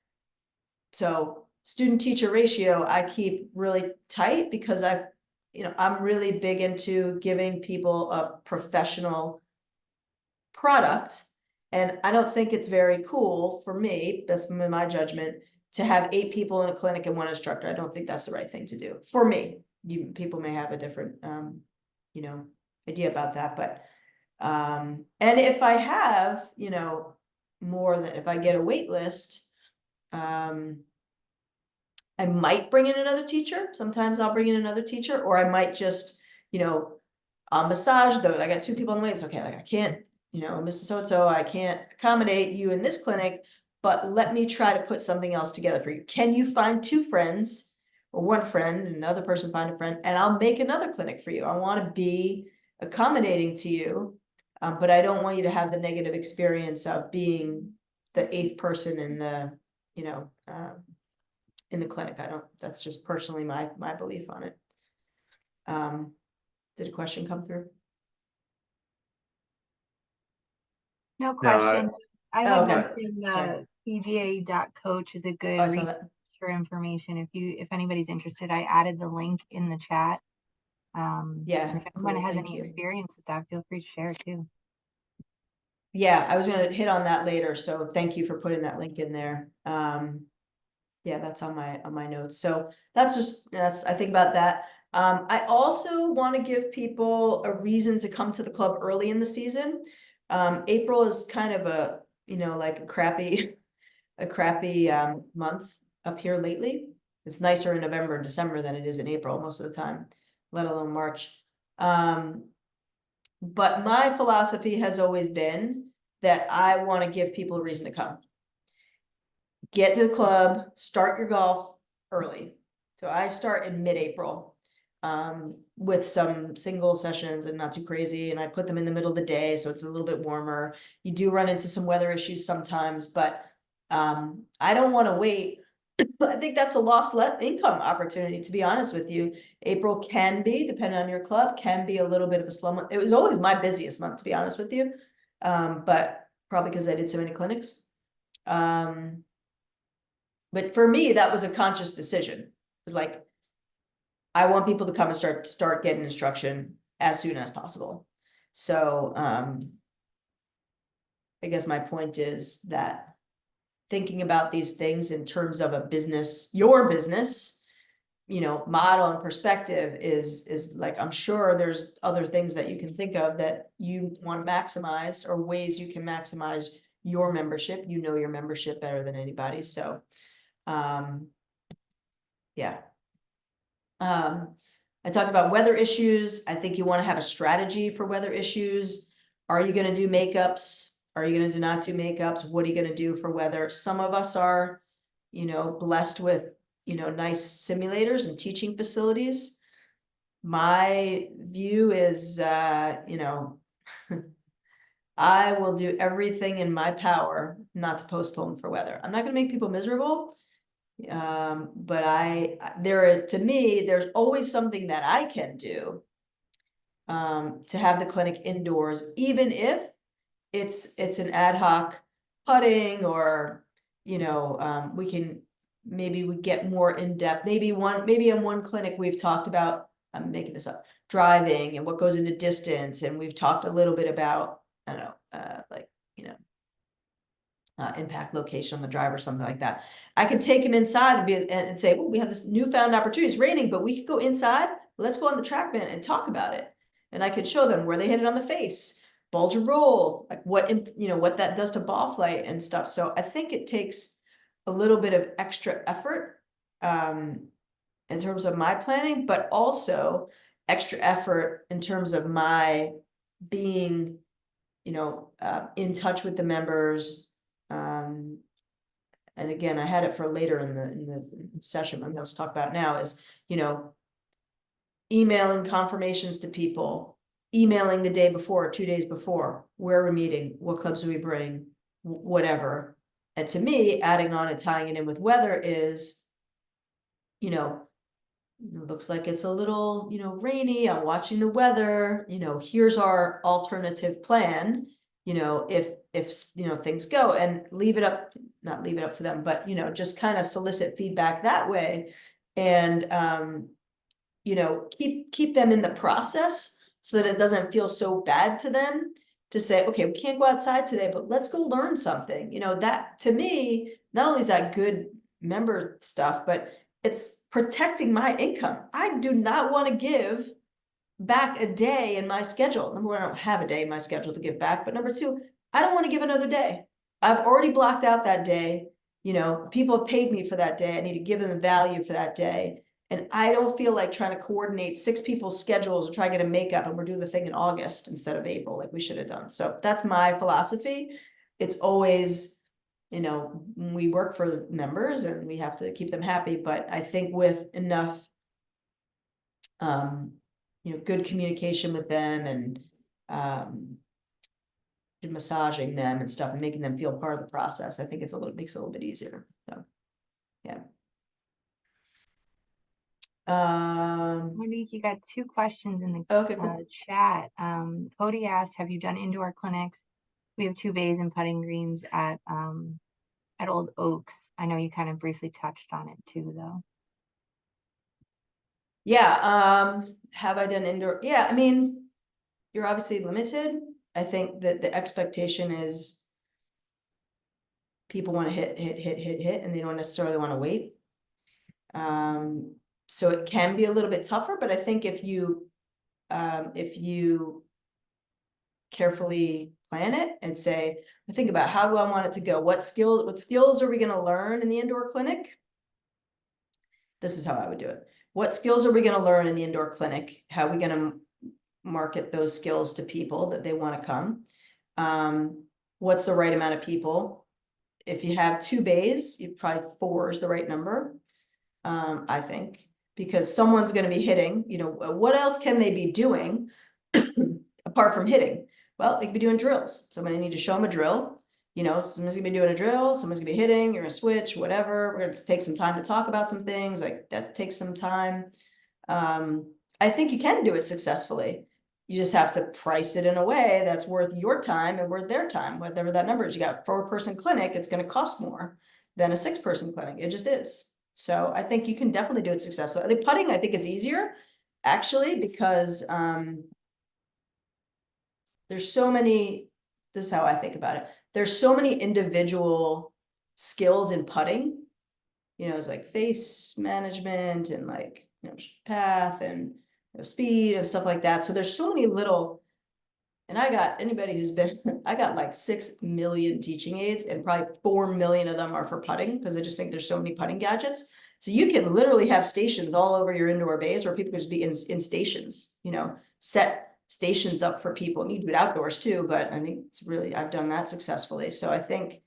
S2: so student teacher ratio, I keep really tight because I'm really big into giving people a professional product. And I don't think it's very cool for me, that's my judgment, to have 8 people in a clinic and 1 instructor. I don't think that's the right thing to do for me. People may have a different, you know, idea about that, but, and if I have, you know, more than, if I get a wait list, I might bring in another teacher. Sometimes I'll bring in another teacher, or I might just, you know, massage though. I got 2 people on the wait list. Okay, like I can't, you know, Mrs. So-and-so, I can't accommodate you in this clinic, but let me try to put something else together for you. Can you find 2 friends or 1 friend and another person find a friend, and I'll make another clinic for you. I want to be accommodating to you, but I don't want you to have the negative experience of being the 8th person in the, you know, in the clinic. That's just personally my belief on it. Did a question come through?
S3: No question. I
S2: oh,
S3: would
S2: okay.
S3: mention
S2: Sorry.
S3: PGA.coach is a good
S2: I saw
S3: resource
S2: that.
S3: for information. If anybody's interested, I added the link in the chat.
S2: Yeah,
S3: and if anyone
S2: cool,
S3: has
S2: thank
S3: any
S2: you.
S3: experience with that, feel free to share it too.
S2: Yeah, I was gonna hit on that later, so thank you for putting that link in there. Yeah, that's on my notes. So that's I think about that. I also want to give people a reason to come to the club early in the season. April is kind of a, you know, like a crappy month up here lately. It's nicer in November and December than it is in April most of the time, let alone March. But my philosophy has always been that I want to give people a reason to come. Get to the club, start your golf early. So I start in mid-April, with some single sessions and not too crazy. And I put them in the middle of the day, so it's a little bit warmer. You do run into some weather issues sometimes, but I don't want to wait. I think that's a lost income opportunity, to be honest with you. April can be, depending on your club, can be a little bit of a slow month. It was always my busiest month, to be honest with you. But probably because I did so many clinics. But for me, that was a conscious decision. It was like, I want people to come and start getting instruction as soon as possible. So I guess my point is that thinking about these things in terms of a business, your business, you know, model and perspective is like, I'm sure there's other things that you can think of that you want to maximize, or ways you can maximize your membership. You know your membership better than anybody. So yeah. I talked about weather issues. I think you want to have a strategy for weather issues. Are you going to do makeups? Are you going to not do makeups? What are you going to do for weather? Some of us are, you know, blessed with, you know, nice simulators and teaching facilities. My view is, you know, I will do everything in my power not to postpone for weather. I'm not gonna make people miserable. But to me, there's always something that I can do. To have the clinic indoors, even if it's an ad hoc putting or, maybe we get more in depth, maybe in one clinic we've talked about, I'm making this up, driving and what goes into distance, and we've talked a little bit about, I don't know, impact location on the drive or something like that. I could take him inside and say, well, we have this newfound opportunity, it's raining, but we could go inside, let's go on the track man and talk about it. And I could show them where they hit it on the face, bulge and roll, like what that does to ball flight and stuff. So I think it takes a little bit of extra effort in terms of my planning, but also extra effort in terms of my being, in touch with the members. And again, I had it for later in the session, I'm going to talk about now is, emailing confirmations to people, emailing the day before, 2 days before, where we're meeting, what clubs do we bring, whatever. And to me, adding on and tying it in with weather is, looks like it's a little, rainy, I'm watching the weather, here's our alternative plan, if things go, and not leave it up to them, but, just kind of solicit feedback that way. And, keep them in the process so that it doesn't feel so bad to them to say, okay, we can't go outside today, but let's go learn something. That to me, not only is that good member stuff, but it's protecting my income. I do not want to give back a day in my schedule. Number one, I don't have a day in my schedule to give back, but number two, I don't want to give another day. I've already blocked out that day. People have paid me for that day. I need to give them the value for that day. And I don't feel like trying to coordinate 6 people's schedules or try to get a makeup, and we're doing the thing in August instead of April, like we should have done. So that's my philosophy. It's always, we work for members and we have to keep them happy, but I think with enough, good communication with them and, massaging them and stuff and making them feel part of the process, I think makes it a little bit easier. So, yeah.
S3: Monique, you got 2 questions in the
S2: Okay, cool.
S3: chat. Cody asked, have you done indoor clinics? We have 2 bays and putting greens at Old Oaks. I know you kind of briefly touched on it too, though.
S2: Yeah, have I done indoor? Yeah, I mean, you're obviously limited. I think that the expectation is people want to hit, and they don't necessarily want to wait. So it can be a little bit tougher, but I think if you carefully plan it and say, think about how do I want it to go? What skills are we going to learn in the indoor clinic? This is how I would do it. What skills are we going to learn in the indoor clinic? How are we going to market those skills to people that they want to come? What's the right amount of people? If you have 2 bays, you probably 4 is the right number. I think, because someone's going to be hitting, what else can they be doing apart from hitting? Well, they could be doing drills. Somebody need to show them a drill. Someone's gonna be doing a drill, someone's gonna be hitting, you're gonna switch, whatever. We're gonna take some time to talk about some things, like that takes some time. I think you can do it successfully. You just have to price it in a way that's worth your time and worth their time, whatever that number is. You got a 4-person clinic, it's gonna cost more than a 6-person clinic. It just is. So I think you can definitely do it successfully. The putting, I think, is easier, actually, because there's so many, this is how I think about it. There's so many individual skills in putting, it's like face management and like, path and speed and stuff like that. So there's so many little, and I got I got like 6 million teaching aids, and probably 4 million of them are for putting, because I just think there's so many putting gadgets. So you can literally have stations all over your indoor bays, or people could just be in stations, set stations up for people. I mean, you do it outdoors too, but I think I've done that successfully. So I think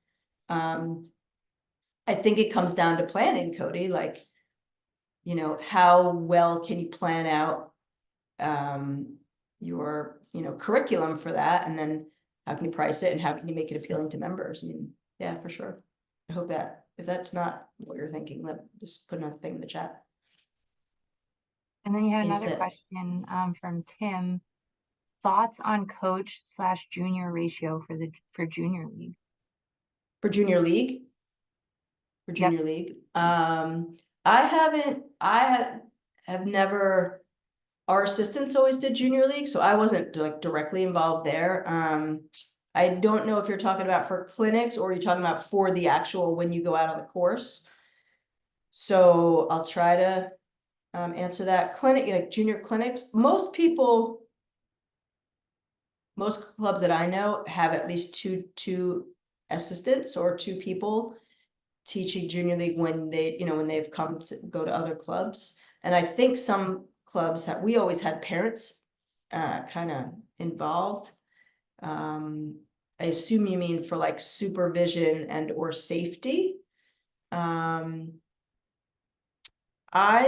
S2: it comes down to planning, Cody, like, how well can you plan out your, curriculum for that? And then how can you price it and how can you make it appealing to members? I mean, yeah, for sure. I hope that, if that's not what you're thinking, just put another thing in the chat.
S3: And then you had
S2: You
S3: another
S2: said-
S3: question from Tim. Thoughts on coach/junior ratio for junior league?
S2: For junior league? For
S3: Yep.
S2: junior league, have never, our assistants always did junior league, so I wasn't like directly involved there. I don't know if you're talking about for clinics or you're talking about for the actual, when you go out on the course. So I'll try to answer that. Clinic, like junior clinics, most clubs that I know have at least two assistants or two people teaching junior league when they, when they've come to go to other clubs. And I think some clubs have, we always had parents kind of involved. I assume you mean for like supervision and or safety. I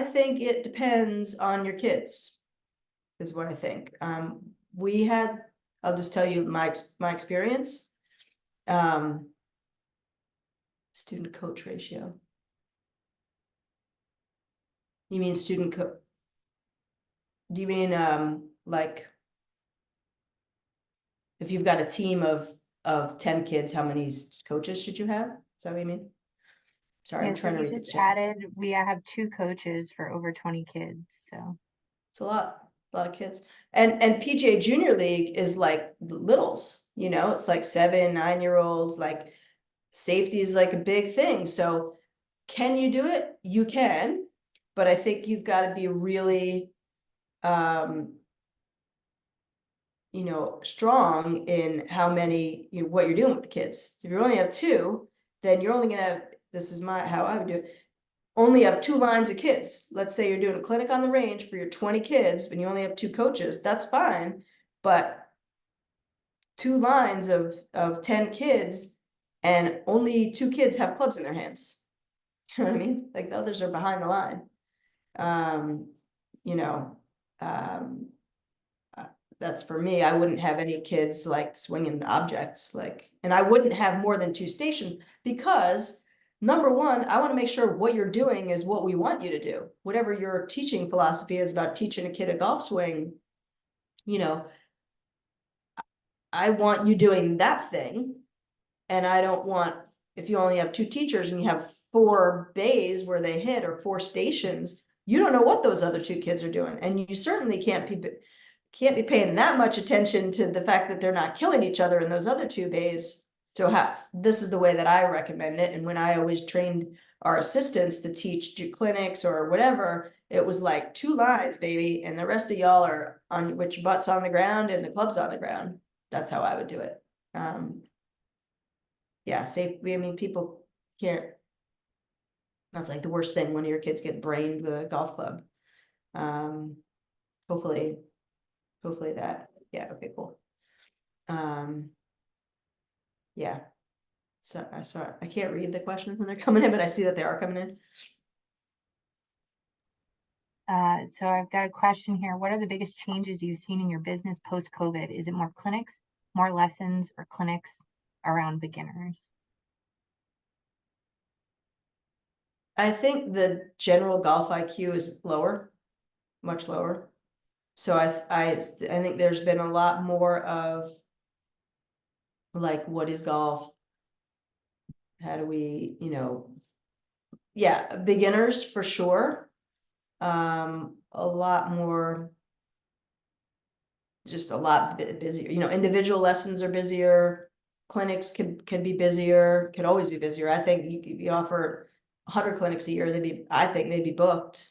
S2: think it depends on your kids, is what I think. We had, I'll just tell you my experience. Student coach ratio. You mean student do you mean like if you've got a team of 10 kids, how many coaches should you have? Is that what you mean? Sorry,
S3: Yeah,
S2: I'm
S3: so
S2: trying to
S3: we
S2: read the
S3: just
S2: chat.
S3: added, we have 2 coaches for over 20 kids, so.
S2: It's a lot of kids. And PGA Junior League is like the littles, it's like 7, 9-year-olds, like safety is like a big thing. So can you do it? You can, but I think you've got to be really strong in how many, what you're doing with the kids. If you only have 2, then you're only gonna have, this is how I would do it, only have 2 lines of kids. Let's say you're doing a clinic on the range for your 20 kids, and you only have 2 coaches, that's fine. But 2 lines of 10 kids and only 2 kids have clubs in their hands. You know what I mean? Like the others are behind the line. That's for me. I wouldn't have any kids like swinging objects, and I wouldn't have more than 2 stations because number one, I want to make sure what you're doing is what we want you to do. Whatever your teaching philosophy is about teaching a kid a golf swing, I want you doing that thing. And I don't want, if you only have 2 teachers and you have 4 bays where they hit or 4 stations, you don't know what those other 2 kids are doing. And you certainly can't be paying that much attention to the fact that they're not killing each other in those other 2 bays. So this is the way that I recommend it. And when I always trained our assistants to teach clinics or whatever, it was like 2 lines, baby, and the rest of y'all are on which butt's on the ground and the club's on the ground. That's how I would do it. Yeah, safety. I mean, people can't. That's like the worst thing when your kids get brained with a golf club. Hopefully that. Yeah. Okay. Cool. Yeah. So I can't read the questions when they're coming in, but I see that they are coming in.
S3: So I've got a question here. What are the biggest changes you've seen in your business post-COVID? Is it more clinics, more lessons, or clinics around beginners?
S2: I think the general golf IQ is lower, much lower. So I think there's been a lot more of like, what is golf? How do we, yeah, beginners for sure. A lot more, just a lot busier, individual lessons are busier. Clinics can be busier, could always be busier. I think you offer 100 clinics a year, I think they'd be booked.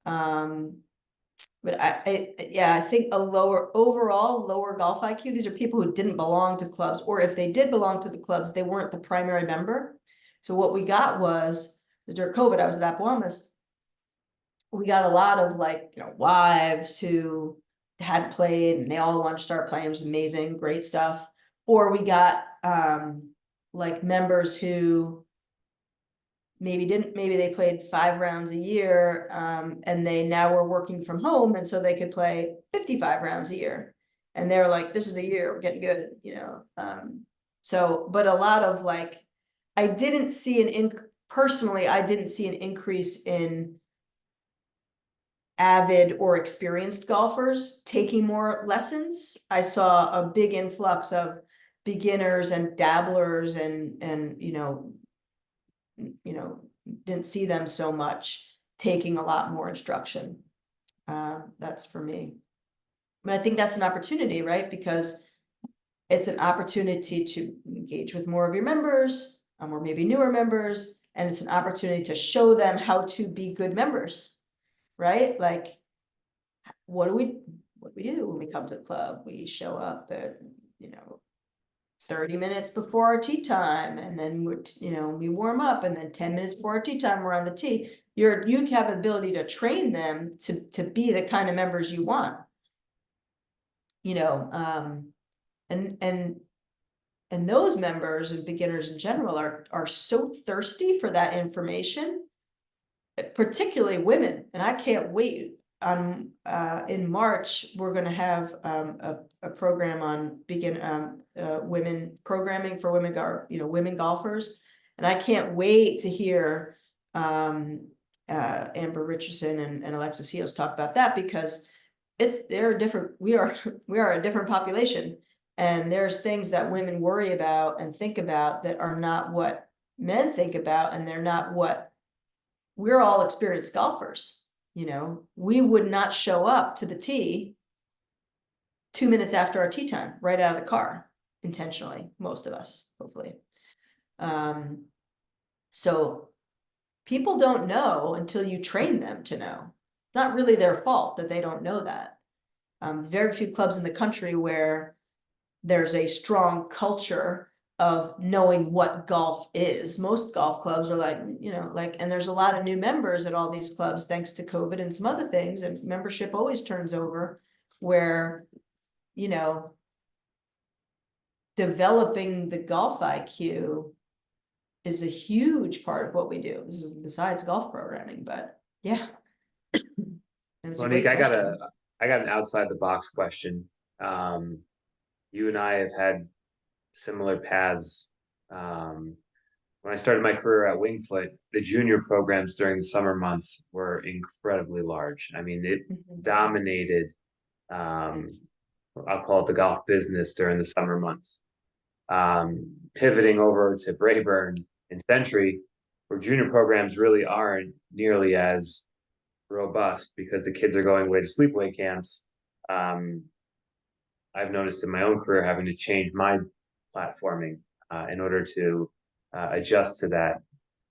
S2: But I think a overall lower golf IQ. These are people who didn't belong to clubs, or if they did belong to the clubs, they weren't the primary member. So what we got was, during COVID, I was at Appomattox. We got a lot of wives who had played and they all wanted to start playing. It was amazing, great stuff. Or we got like members who maybe they played 5 rounds a year, and they now were working from home, and so they could play 55 rounds a year. And they're like, this is the year, we're getting good, so, but a lot of like, I didn't see personally, I didn't see an increase in avid or experienced golfers taking more lessons. I saw a big influx of beginners and dabblers and didn't see them so much taking a lot more instruction. That's for me. But I think that's an opportunity, right? Because it's an opportunity to engage with more of your members, or maybe newer members, and it's an opportunity to show them how to be good members, right? Like, what do we do when we come to the club? We show up at, 30 minutes before our tee time, and then we warm up, and then 10 minutes before our tee time, we're on the tee. You have the ability to train them to be the kind of members you want. And those members and beginners in general are so thirsty for that information, particularly women. And I can't wait. In March, we're going to have a program on women programming for women golfers, and I can't wait to hear Amber Richardson and Alexis Hios talk about that, because we are a different population, and there's things that women worry about and think about that are not what men think about, and they're not what we're all experienced golfers. We would not show up to the tee 2 minutes after our tee time, right out of the car, intentionally, most of us, hopefully. So people don't know until you train them to know. It's not really their fault that they don't know that. Very few clubs in the country where there's a strong culture of knowing what golf is. Most golf clubs are like, and there's a lot of new members at all these clubs, thanks to COVID and some other things, and membership always turns over, where, developing the golf IQ is a huge part of what we do. This is besides golf programming, but yeah. And it's a great
S1: Monique,
S2: question.
S1: I got an outside the box question. You and I have had similar paths. When I started my career at Winged Foot, the junior programs during the summer months were incredibly large. I mean, it dominated, I'll call it the golf business during the summer months. Pivoting over to Brayburn and Century, where junior programs really aren't nearly as robust because the kids are going away to sleepaway camps. I've noticed in my own career having to change my platforming in order to adjust to that.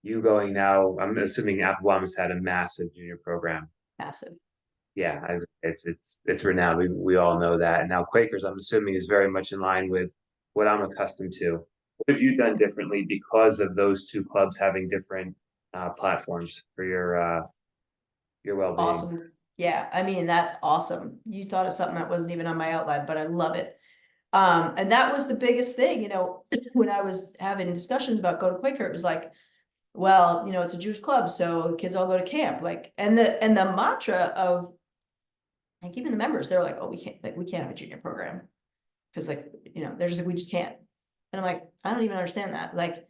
S1: You going now, I'm assuming Applebaum's had a massive junior program.
S2: Massive.
S1: Yeah, it's renowned. We all know that. And now Quakers, I'm assuming, is very much in line with what I'm accustomed to. What have you done differently because of those two clubs having different platforms for your well-being?
S2: Awesome. Yeah, I mean, that's awesome. You thought of something that wasn't even on my outline, but I love it. And that was the biggest thing, when I was having discussions about going to Quaker, it was like, well, it's a Jewish club, so the kids all go to camp. Like, and the mantra of, like, even the members, they're like, oh, we can't have a junior program. Cause they're just like, we just can't. And I'm like, I don't even understand that. Like,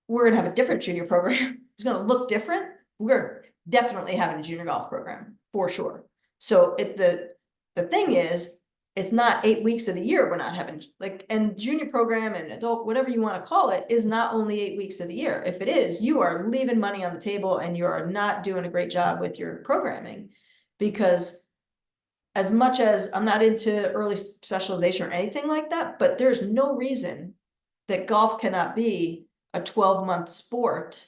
S2: we're gonna have a different junior program. It's gonna look different. We're definitely having a junior golf program for sure. So the thing is, it's not 8 weeks of the year we're not having, and junior program and adult, whatever you want to call it, is not only 8 weeks of the year. If it is, you are leaving money on the table and you are not doing a great job with your programming, because as much as I'm not into early specialization or anything like that, but there's no reason that golf cannot be a 12-month sport.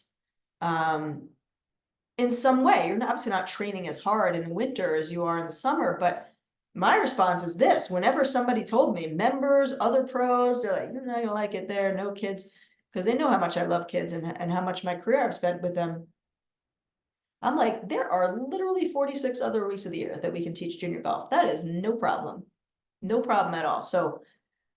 S2: In some way, you're obviously not training as hard in the winter as you are in the summer, but my response is this: whenever somebody told me, members, other pros, they're like, you're not gonna like it there, no kids, because they know how much I love kids and how much my career I've spent with them. I'm like, there are literally 46 other weeks of the year that we can teach junior golf. That is no problem. No problem at all. So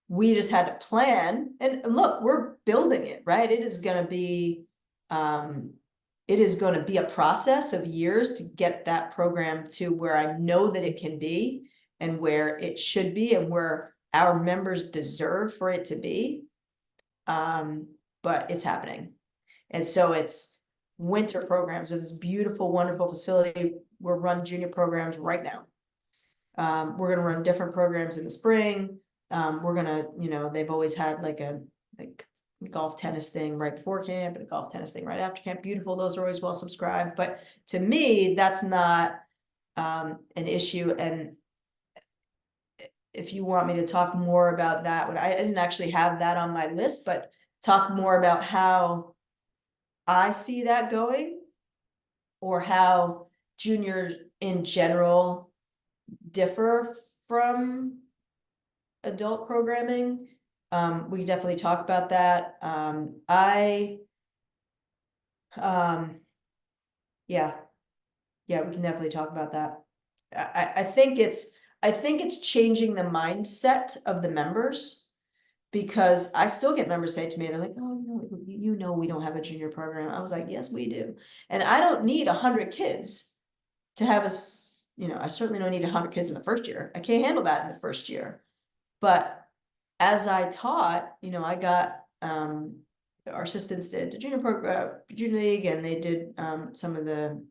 S2: we just had to plan, and look, we're building it, right? It is going to be a process of years to get that program to where I know that it can be. and where it should be and where our members deserve for it to be. But it's happening. And so it's winter programs with this beautiful, wonderful facility. We're run junior programs right now. We're gonna run different programs in the spring. We're gonna, they've always had like a golf tennis thing right before camp and a golf tennis thing right after camp. Beautiful. Those are always well subscribed. But to me, that's not an issue. And if you want me to talk more about that, I didn't actually have that on my list, but talk more about how I see that going, or how juniors in general differ from adult programming. We can definitely talk about that. Yeah, we can definitely talk about that. I think it's changing the mindset of the members, because I still get members say to me, they're like, oh, we don't have a junior program. I was like, yes, we do. And I don't need 100 kids to have I certainly don't need 100 kids in the first year. I can't handle that in the first year. But as I taught, I got, our assistants did the junior league, and they did some of the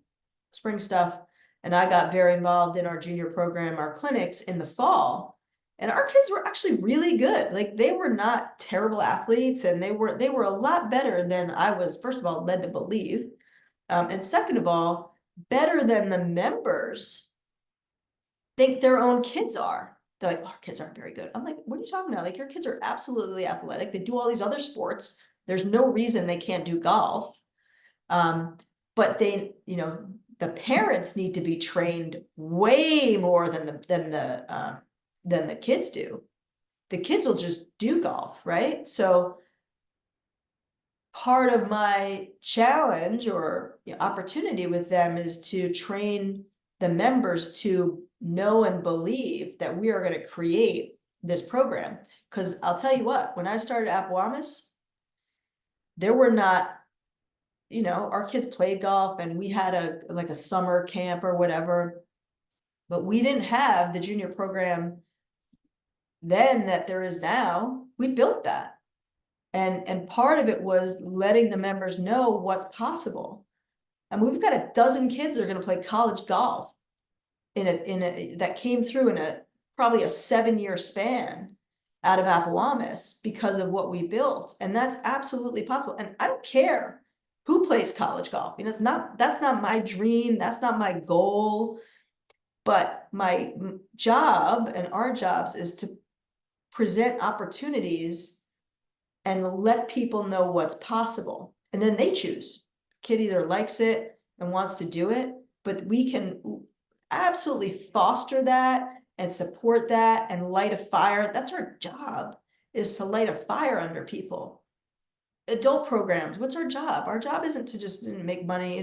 S2: spring stuff. And I got very involved in our junior program, our clinics in the fall. And our kids were actually really good. Like, they were not terrible athletes, and they were a lot better than I was, first of all, led to believe. And second of all, better than the members think their own kids are. They're like, our kids aren't very good. I'm like, what are you talking about? Like, your kids are absolutely athletic. They do all these other sports. There's no reason they can't do golf. But they, the parents need to be trained way more than the kids do. The kids will just do golf, right? So part of my challenge or opportunity with them is to train the members to know and believe that we are going to create this program. Because I'll tell you what, when I started Appomattox, there were not, our kids played golf, and we had a summer camp or whatever, but we didn't have the junior program then that there is now. We built that. And part of it was letting the members know what's possible. And we've got a dozen kids that are going to play college golf that came through in probably a 7-year span out of Appomattox because of what we built. And that's absolutely possible. And I don't care who plays college golf. That's not my dream. That's not my goal. But my job and our jobs is to present opportunities and let people know what's possible. And then they choose. Kid either likes it and wants to do it, but we can absolutely foster that and support that and light a fire. That's our job, is to light a fire under people. Adult programs, what's our job? Our job isn't to just make money,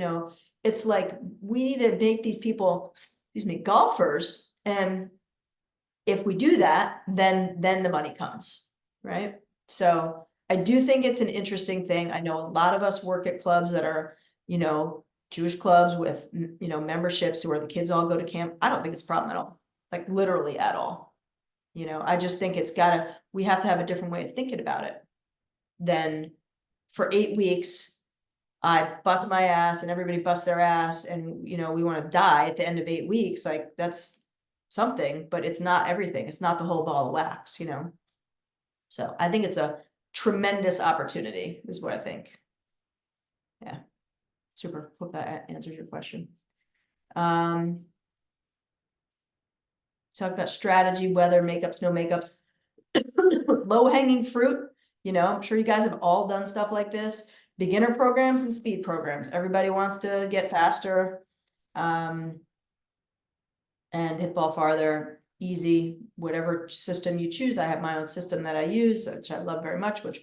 S2: it's like, we need to make these people, golfers. And if we do that, then the money comes, right? So I do think it's an interesting thing. I know a lot of us work at clubs that are, Jewish clubs with, memberships where the kids all go to camp. I don't think it's a problem at all, like literally at all. I just think we have to have a different way of thinking about it. Then for 8 weeks, I bust my ass and everybody busts their ass, and, we want to die at the end of 8 weeks. Like, that's something, but it's not everything. It's not the whole ball of wax, So I think it's a tremendous opportunity, is what I think. Yeah. Super. Hope that answers your question. Talk about strategy, whether makeups, no makeups, low hanging fruit. I'm sure you guys have all done stuff like this. Beginner programs and speed programs. Everybody wants to get faster and hit the ball farther. Easy, whatever system you choose. I have my own system that I use, which I love very much, which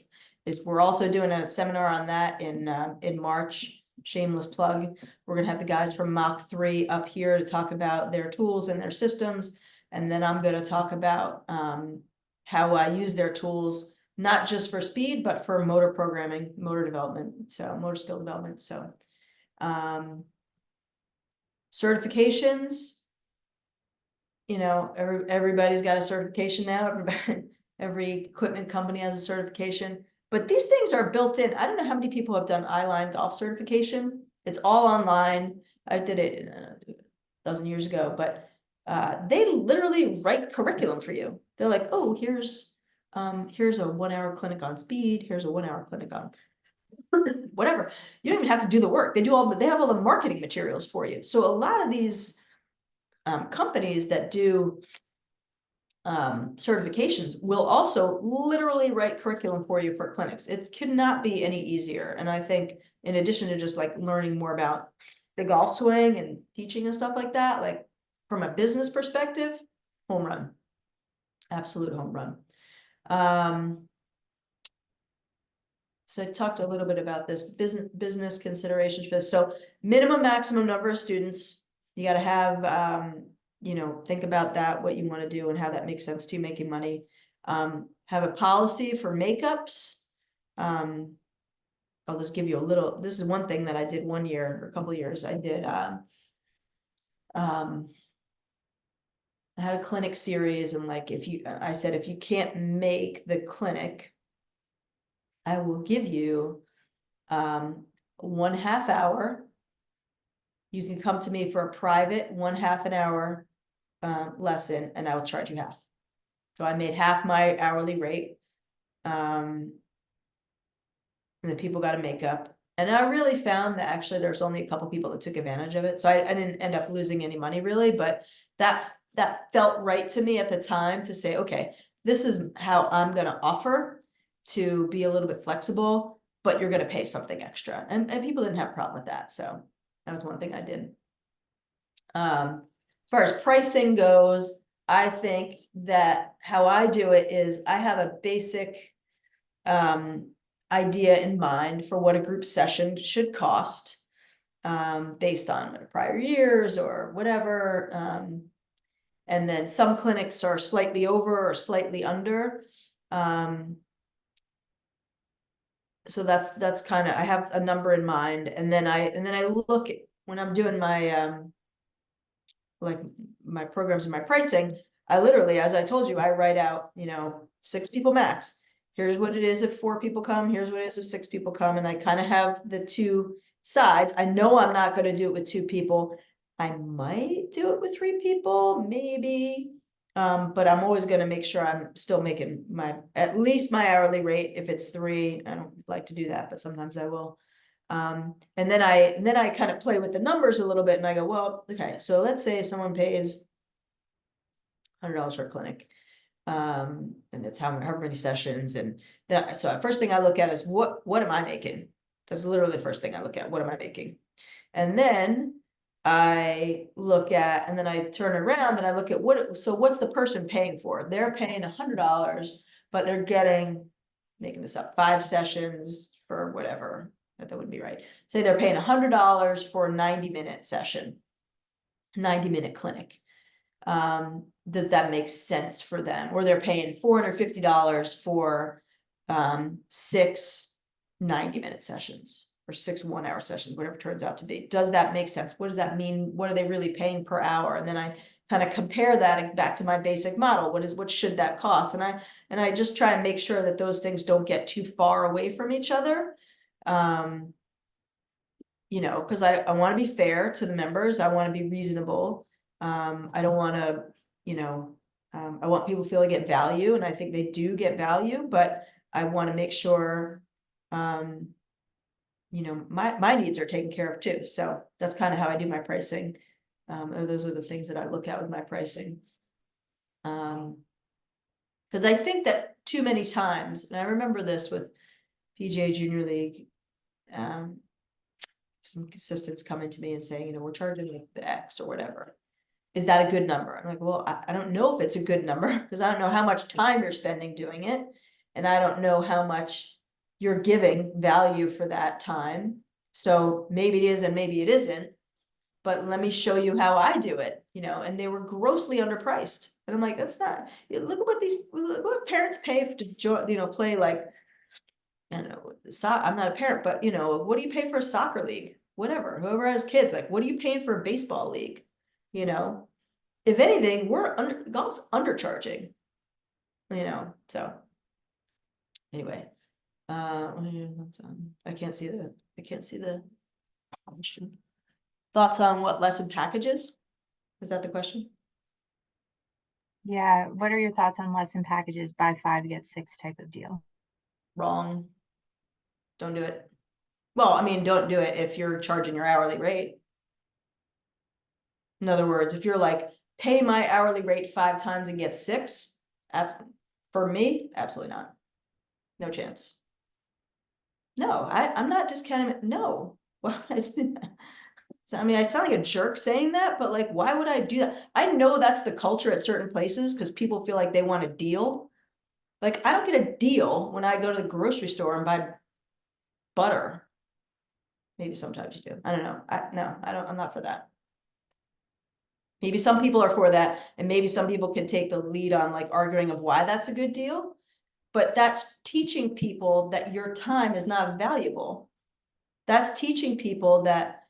S2: is, we're also doing a seminar on that in March. Shameless plug. We're gonna have the guys from Mach 3 up here to talk about their tools and their systems. And then I'm gonna talk about how I use their tools, not just for speed, but for motor programming, motor development, so motor skill development. So certifications. you know, everybody's got a certification now, every equipment company has a certification. But these things are built in. I don't know how many people have done Eyeline golf certification. It's all online. I did it a dozen years ago, but they literally write curriculum for you. They're like, oh, here's a 1 hour clinic on speed. Here's a 1 hour clinic on whatever. You don't even have to do the work. They have all the marketing materials for you. So a lot of these companies that do certifications will also literally write curriculum for you for clinics. It cannot be any easier. And I think in addition to just like learning more about the golf swing and teaching and stuff like that, like from a business perspective, home run, absolute home run. So I talked a little bit about this business considerations for this. So minimum, maximum number of students, you got to have, you know, think about that, what you want to do and how that makes sense to you making money. Have a policy for makeups. I'll just give you a little, this is one thing that I did one year or a couple of years. I did, I had a clinic series and like, I said, if you can't make the clinic, I will give you 1/2 hour. You can come to me for a private 1/2 an hour lesson and I will charge you half. So I made half my hourly rate. And the people got a makeup. And I really found that actually there's only a couple people that took advantage of it. So I didn't end up losing any money really, but that felt right to me at the time to say, okay, this is how I'm gonna offer to be a little bit flexible, but you're gonna pay something extra. And people didn't have a problem with that. So that was one thing I did. As far as pricing goes, I think that how I do it is I have a basic idea in mind for what a group session should cost based on prior years or whatever. And then some clinics are slightly over or slightly under. So that's kind of, I have a number in mind, and then I look at when I'm doing my like my programs and my pricing, I literally, as I told you, I write out, you know, 6 people max. Here's what it is if 4 people come, here's what it is if 6 people come, and I kind of have the two sides. I know I'm not going to do it with 2 people. I might do it with 3 people, maybe. But I'm always going to make sure I'm still making at least my hourly rate. If it's 3, I don't like to do that, but sometimes I will. And then I kind of play with the numbers a little bit and I go, well, okay, so let's say someone pays $100 for a clinic. And it's however many sessions. And then, so the first thing I look at is what am I making? That's literally the first thing I look at. What am I making? And then I look at, and then I turn around and I look at what's the person paying for? They're paying $100, but they're getting, making this up, 5 sessions for whatever, that wouldn't be right. Say they're paying $100 for a 90-minute session, 90-minute clinic. Does that make sense for them? Or they're paying $450 for 6 90-minute sessions or 6 1-hour sessions, whatever it turns out to be. Does that make sense? What does that mean? What are they really paying per hour? And then I kind of compare that back to my basic model. What should that cost? And I just try and make sure that those things don't get too far away from each other. You know, because I want to be fair to the members. I want to be reasonable. I don't want to, you know, I want people to feel they get value, and I think they do get value, but I want to make sure, you know, my needs are taken care of too. So that's kind of how I do my pricing. Those are the things that I look at with my pricing. Because I think that too many times, and I remember this with PGA Junior League, some assistants coming to me and saying, you know, we're charging like the X or whatever. Is that a good number? I'm like, well, I don't know if it's a good number because I don't know how much time you're spending doing it. And I don't know how much you're giving value for that time. So maybe it is and maybe it isn't. But let me show you how I do it, you know, and they were grossly underpriced. And I'm like, that's not, look at what parents pay to, you know, play like, I don't know, I'm not a parent, but you know, what do you pay for a soccer league? Whatever, whoever has kids, like, what are you paying for a baseball league? You know, if anything, golf's undercharging. So. Anyway, I can't see the question. Thoughts on what lesson packages? Is that the question?
S3: Yeah, what are your thoughts on lesson packages, buy 5, get 6 type of deal?
S2: Wrong. Don't do it. Well, I mean, don't do it if you're charging your hourly rate. In other words, if you're like, pay my hourly rate 5 times and get 6, for me, absolutely not. No chance. No, I'm not discounting it. No. Why would I do that? So, I mean, I sound like a jerk saying that, but like, why would I do that? I know that's the culture at certain places because people feel like they want a deal. Like, I don't get a deal when I go to the grocery store and buy butter. Maybe sometimes you do. I don't know. I'm not for that. Maybe some people are for that, and maybe some people can take the lead on like arguing of why that's a good deal. But that's teaching people that your time is not valuable. That's teaching people that,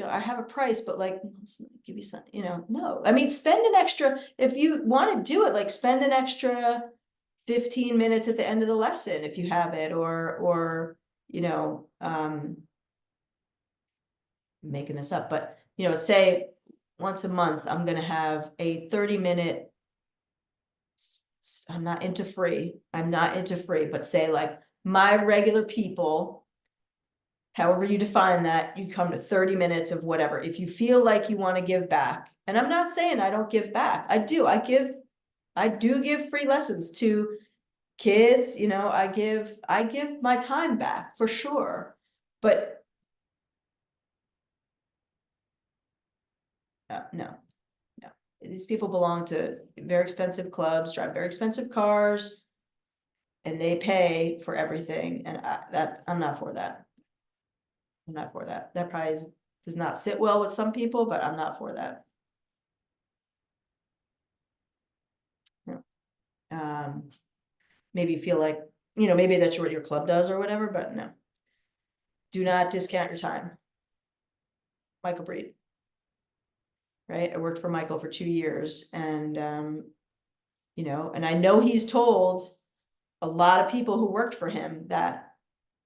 S2: I have a price, but like, let's give you some, no. I mean, spend an extra, if you want to do it, like spend an extra 15 minutes at the end of the lesson if you have it, or making this up, but say once a month, I'm gonna have a 30-minute. I'm not into free, but say like my regular people, however you define that, you come to 30 minutes of whatever. If you feel like you want to give back, and I'm not saying I don't give back, I do give free lessons to kids, I give my time back for sure, but no. These people belong to very expensive clubs, drive very expensive cars, and they pay for everything, and I'm not for that. I'm not for that. That probably does not sit well with some people, but I'm not for that. Maybe you feel like, maybe that's what your club does or whatever, but no. Do not discount your time. Michael Breed. Right? I worked for Michael for 2 years, and and I know he's told a lot of people who worked for him that,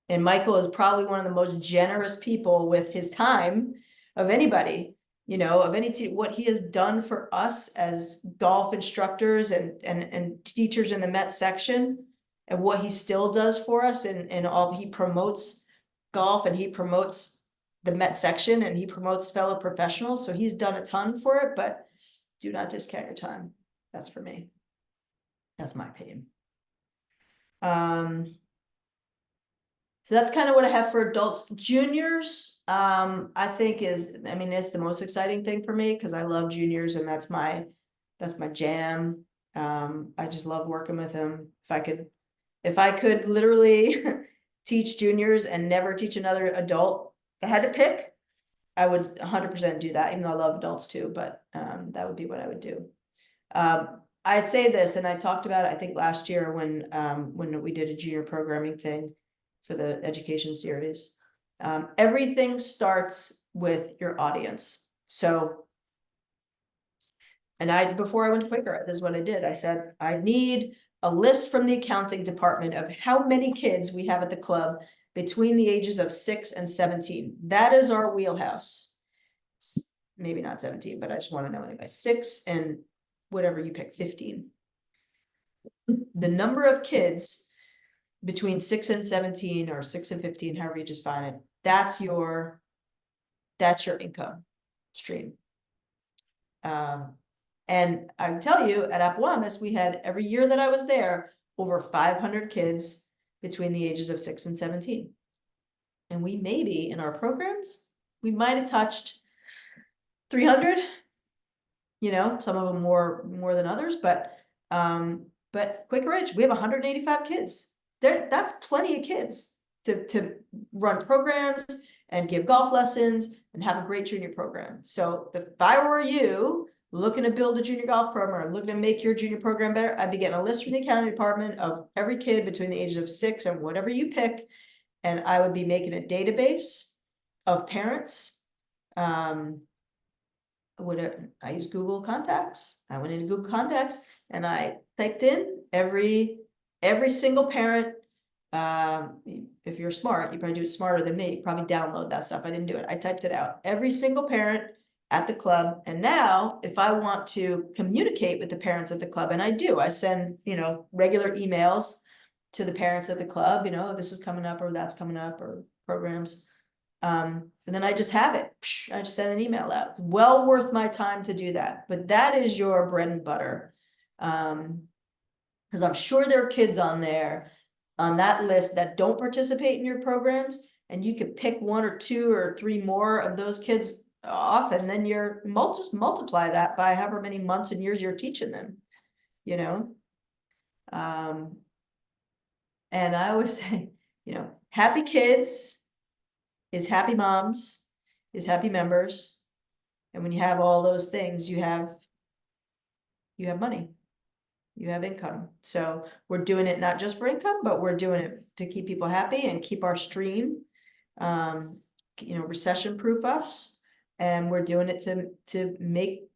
S2: and Michael is probably one of the most generous people with his time of anybody, of any team, what he has done for us as golf instructors and teachers in the Met section, and what he still does for us, and all, he promotes golf, and he promotes the Met section, and he promotes fellow professionals, so he's done a ton for it, but do not discount your time. That's for me. That's my opinion. So that's kind of what I have for adults. Juniors, I think it's the most exciting thing for me because I love juniors, and that's my jam. I just love working with them. If I could literally teach juniors and never teach another adult, if I had to pick, I would 100% do that, even though I love adults too, but that would be what I would do. I'd say this, and I talked about it, I think last year when we did a junior programming thing for the education series. Everything starts with your audience. So, and before I went to Quaker, this is what I did. I said, I need a list from the accounting department of how many kids we have at the club between the ages of 6 and 17. That is our wheelhouse. Maybe not 17, but I just want to know anyway. 6 and whatever you pick, 15. The number of kids between 6 and 17 or 6 and 15, however you just find it, that's your income stream. And I can tell you at Appomattox, we had, every year that I was there, over 500 kids between the ages of 6 and 17. And we maybe in our programs, we might have touched 300, some of them more than others, but Quaker Ridge, we have 185 kids. That's plenty of kids to run programs and give golf lessons and have a great junior program. So if I were you looking to build a junior golf program or looking to make your junior program better, I'd be getting a list from the accounting department of every kid between the ages of 6 and whatever you pick. And I would be making a database of parents. I use Google Contacts. I went into Google Contacts and I typed in every single parent. If you're smart, you probably do it smarter than me, probably download that stuff. I didn't do it. I typed it out. Every single parent at the club. And now if I want to communicate with the parents at the club, and I do, I send, regular emails to the parents at the club, this is coming up or that's coming up or programs. And then I just have it. I just send an email out. It's well worth my time to do that. But that is your bread and butter. Because I'm sure there are kids on there on that list that don't participate in your programs, and you could pick 1 or 2 or 3 more of those kids off, and then you're just multiply that by however many months and years you're teaching them, and I always say, happy kids is happy moms, is happy members. And when you have all those things, you have money, you have income. So we're doing it not just for income, but we're doing it to keep people happy and keep our stream, recession proof us. And we're doing it to make,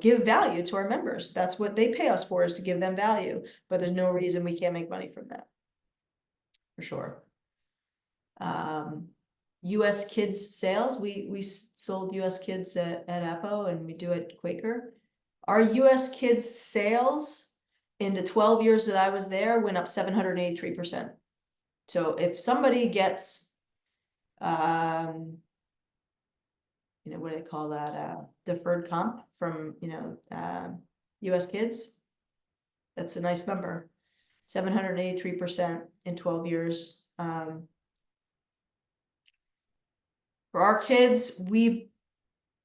S2: give value to our members. That's what they pay us for, is to give them value, but there's no reason we can't make money from that. For sure. US Kids sales, we sold US Kids at Apo, and we do it at Quaker. Our US Kids sales in the 12 years that I was there went up 783%. So if somebody gets, what do they call that? Deferred comp from, US Kids, that's a nice number. 783% in 12 years. For our kids, we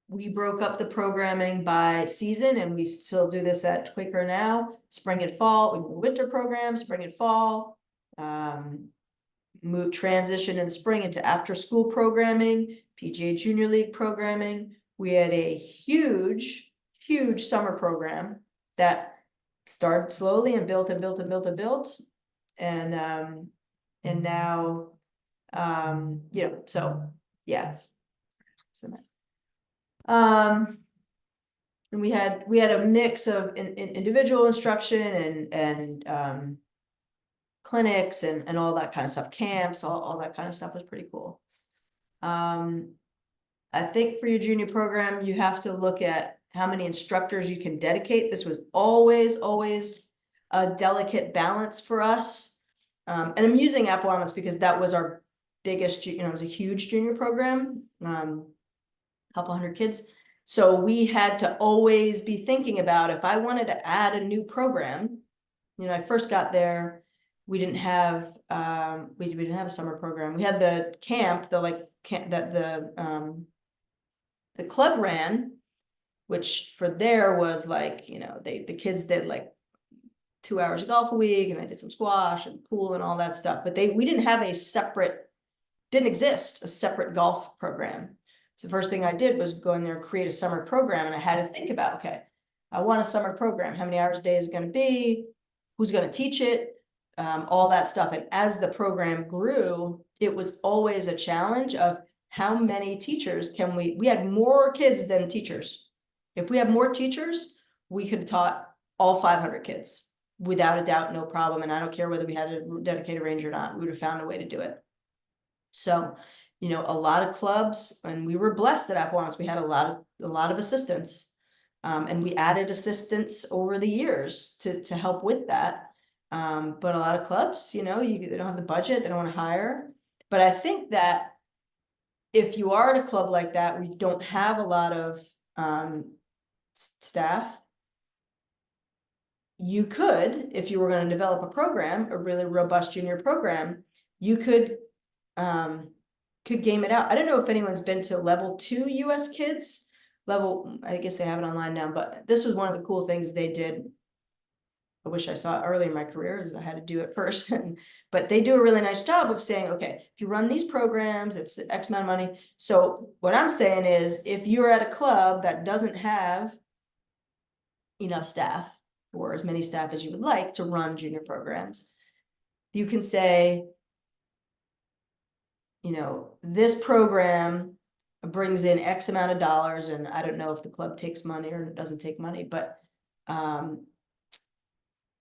S2: broke up the programming by season, and we still do this at Quaker now. Spring and fall, we do winter programs, spring and fall. Transition in spring into after school programming, PGA Junior League programming. We had a huge summer program that started slowly and built and built and built and built. And now, so yeah. And we had a mix of individual instruction and clinics and all that kind of stuff, camps, all that kind of stuff was pretty cool. I think for your junior program, you have to look at how many instructors you can dedicate. This was always a delicate balance for us. And I'm using Appomattox because that was our biggest, it was a huge junior program, couple hundred kids. So we had to always be thinking about, if I wanted to add a new program, I first got there, we didn't have we didn't have a summer program. We had the camp, the club ran, which for there was like, the kids did like 2 hours of golf a week, and they did some squash and pool and all that stuff. But we didn't have a separate golf program. So the first thing I did was go in there and create a summer program, and I had to think about, okay, I want a summer program. How many hours a day is it going to be? Who's going to teach it? All that stuff. And as the program grew, it was always a challenge of how many teachers can we had more kids than teachers. If we had more teachers, we could have taught all 500 kids without a doubt, no problem. And I don't care whether we had a dedicated range or not, we would have found a way to do it. So, a lot of clubs, and we were blessed at Appomattox, we had a lot of assistants, and we added assistants over the years to help with that. But a lot of clubs, they don't have the budget, they don't want to hire. But I think that if you are at a club like that, we don't have a lot of staff, you could, if you were going to develop a program, a really robust junior program, you could game it out. I don't know if anyone's been to level 2 US Kids. I guess they have it online now, but this was one of the cool things they did. I wish I saw it early in my career, as I had to do it first. But they do a really nice job of saying, okay, if you run these programs, it's X amount of money. So what I'm saying is, if you're at a club that doesn't have enough staff, or as many staff as you would like to run junior programs, you can say, this program brings in X amount of dollars, and I don't know if the club takes money or doesn't take money, but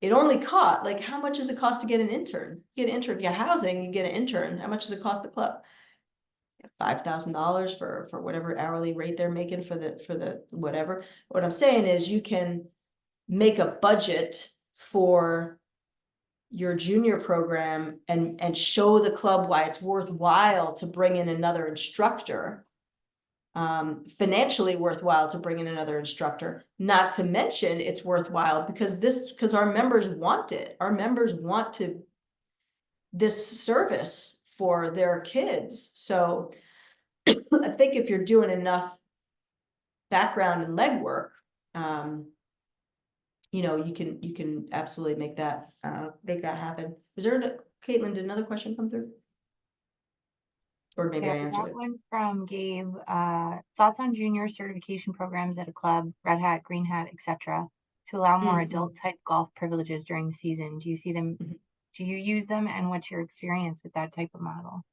S2: it only cost, like, how much does it cost to get an intern? You get an intern, you get housing, you get an intern. How much does it cost the club? $5,000 for whatever hourly rate they're making for the whatever. What I'm saying is you can make a budget for your junior program and show the club why it's worthwhile to bring in another instructor. Financially worthwhile to bring in another instructor, not to mention it's worthwhile because our members want it. Our members want this service for their kids. So I think if you're doing enough background and legwork, you know, you can absolutely make that happen. Was there, Caitlin, did another question come through? Or maybe I
S3: Yeah,
S2: answered
S3: that
S2: it.
S3: one from Gabe. Thoughts on junior certification programs at a club, red hat, green hat, etc., to allow more adult type golf privileges during the season. Do you see them?
S2: Mhm.
S3: Do you use them, and what's your experience with that type of model?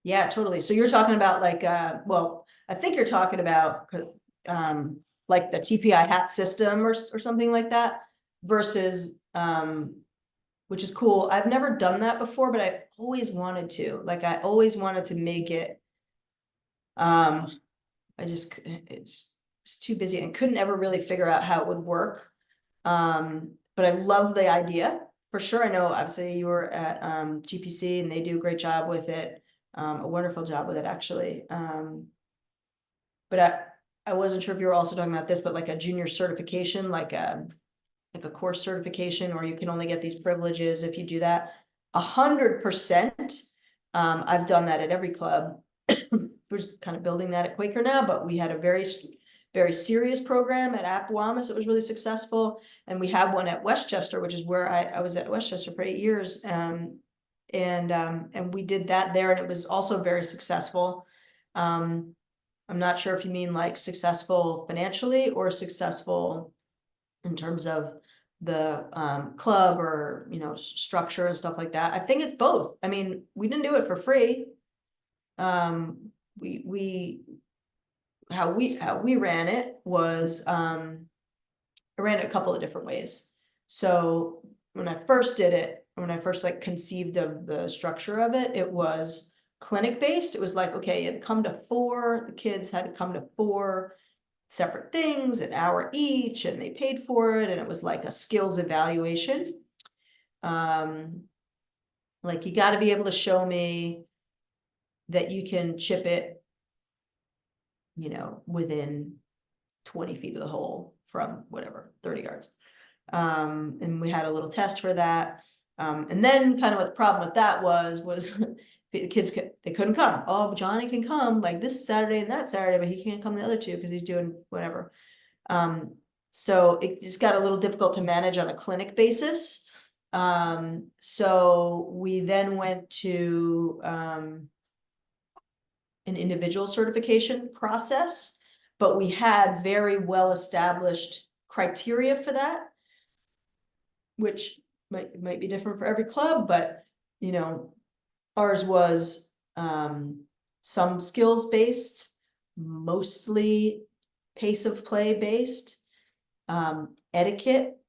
S2: Yeah, totally. So you're talking about like, well, I think you're talking about, like the TPI hat system or something like that versus, which is cool. I've never done that before, but I always wanted to, like, I always wanted to make it. It's too busy and couldn't ever really figure out how it would work. But I love the idea for sure. I know obviously you were at, GPC and they do a great job with it. A wonderful job with it actually. But I wasn't sure if you were also talking about this, but like a junior certification, like a course certification, or you can only get these privileges if you do that. 100%. I've done that at every club. We're just kind of building that at Quaker now, but we had a very serious program at Appomattox. It was really successful. And we have one at Westchester, which is where I was at Westchester for 8 years. And we did that there, and it was also very successful. I'm not sure if you mean like successful financially or successful in terms of the club or, you know, structure and stuff like that. I think it's both. I mean, we didn't do it for free. How we ran it was, I ran it a couple of different ways. So when I first did it, when I first like conceived of the structure of it, it was clinic based. It was like, okay, it'd come to 4, the kids had to come to 4 separate things, an hour each, and they paid for it. And it was like a skills evaluation. Like, you got to be able to show me that you can chip it, you know, within 20 feet of the hole from whatever, 30 yards. And we had a little test for that. And then kind of what the problem with that was the kids, they couldn't come. Oh, Johnny can come like this Saturday and that Saturday, but he can't come the other 2 because he's doing whatever. So it just got a little difficult to manage on a clinic basis. So we then went to an individual certification process, but we had very well established criteria for that, which might be different for every club, but you know, ours was some skills based, mostly pace of play based, etiquette,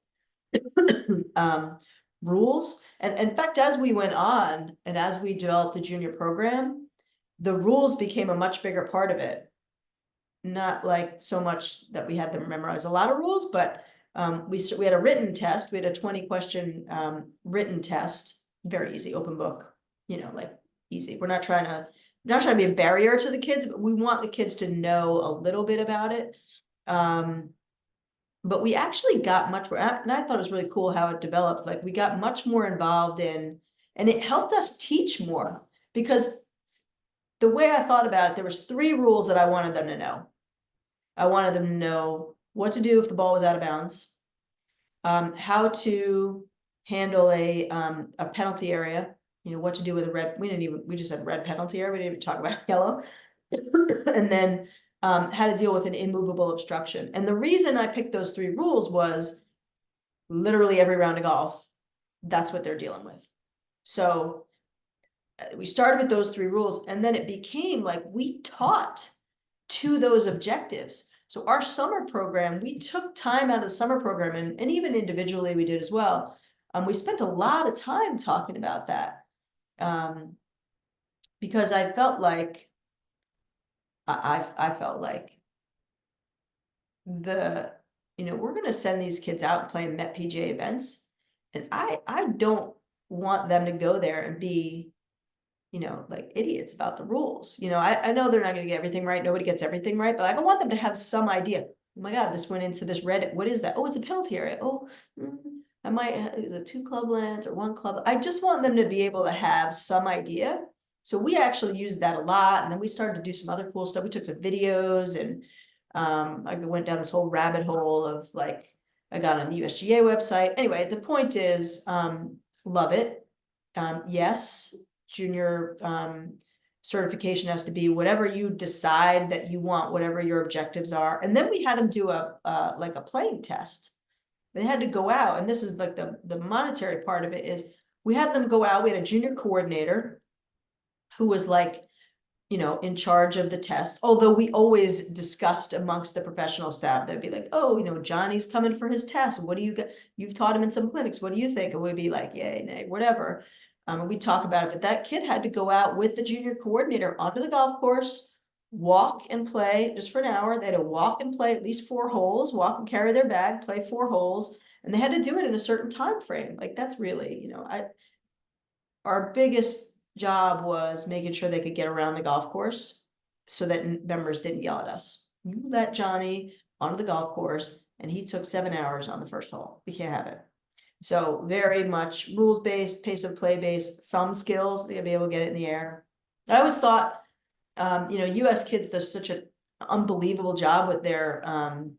S2: rules. And in fact, as we went on and as we developed the junior program, the rules became a much bigger part of it. Not like so much that we had them memorize a lot of rules, but we had a written test. We had a 20-question written test, very easy, open book, you know, like easy. We're not trying to be a barrier to the kids, but we want the kids to know a little bit about it. But we actually got much more, and I thought it was really cool how it developed. Like, we got much more involved in, and it helped us teach more, because the way I thought about it, there was 3 rules that I wanted them to know. I wanted them to know what to do if the ball was out of bounds, how to handle a penalty area, you know, what to do with a red, we just had red penalty area, we didn't even talk about yellow. And then how to deal with an immovable obstruction. And the reason I picked those 3 rules was literally every round of golf, that's what they're dealing with. So we started with those 3 rules, and then it became like we taught to those objectives. So our summer program, we took time out of the summer program, and even individually we did as well. We spent a lot of time talking about that. Because I felt like I felt like we're gonna send these kids out and play in Met PGA events, and I don't want them to go there and be, like idiots about the rules. I know they're not gonna get everything right. Nobody gets everything right, but I don't want them to have some idea. Oh my God, this went into this Reddit. What is that? Oh, it's a penalty area. Oh, I might is it 2 club lengths or 1 club? I just want them to be able to have some idea. So we actually used that a lot, and then we started to do some other cool stuff. We took some videos, and I went down this whole rabbit hole of like, I got on the USGA website. Anyway, the point is, love it. Yes, junior certification has to be whatever you decide that you want, whatever your objectives are. And then we had them do a like a playing test. They had to go out, and this is like the monetary part of it is we had them go out. We had a junior coordinator who was like, in charge of the test. Although we always discussed amongst the professional staff, they'd be like, oh, Johnny's coming for his test. What do you got? You've taught him in some clinics. What do you think? And we'd be like, yay, nay, whatever. And we'd talk about it, but that kid had to go out with the junior coordinator onto the golf course, walk and play just for an hour. They had to walk and play at least 4 holes, walk and carry their bag, play 4 holes, and they had to do it in a certain time frame. Like that's really, our biggest job was making sure they could get around the golf course so that members didn't yell at us. You let Johnny onto the golf course and he took 7 hours on the first hole. We can't have it. So very much rules-based, pace of play-based, some skills, they gotta be able to get it in the air. I always thought, US Kids does such an unbelievable job with their, and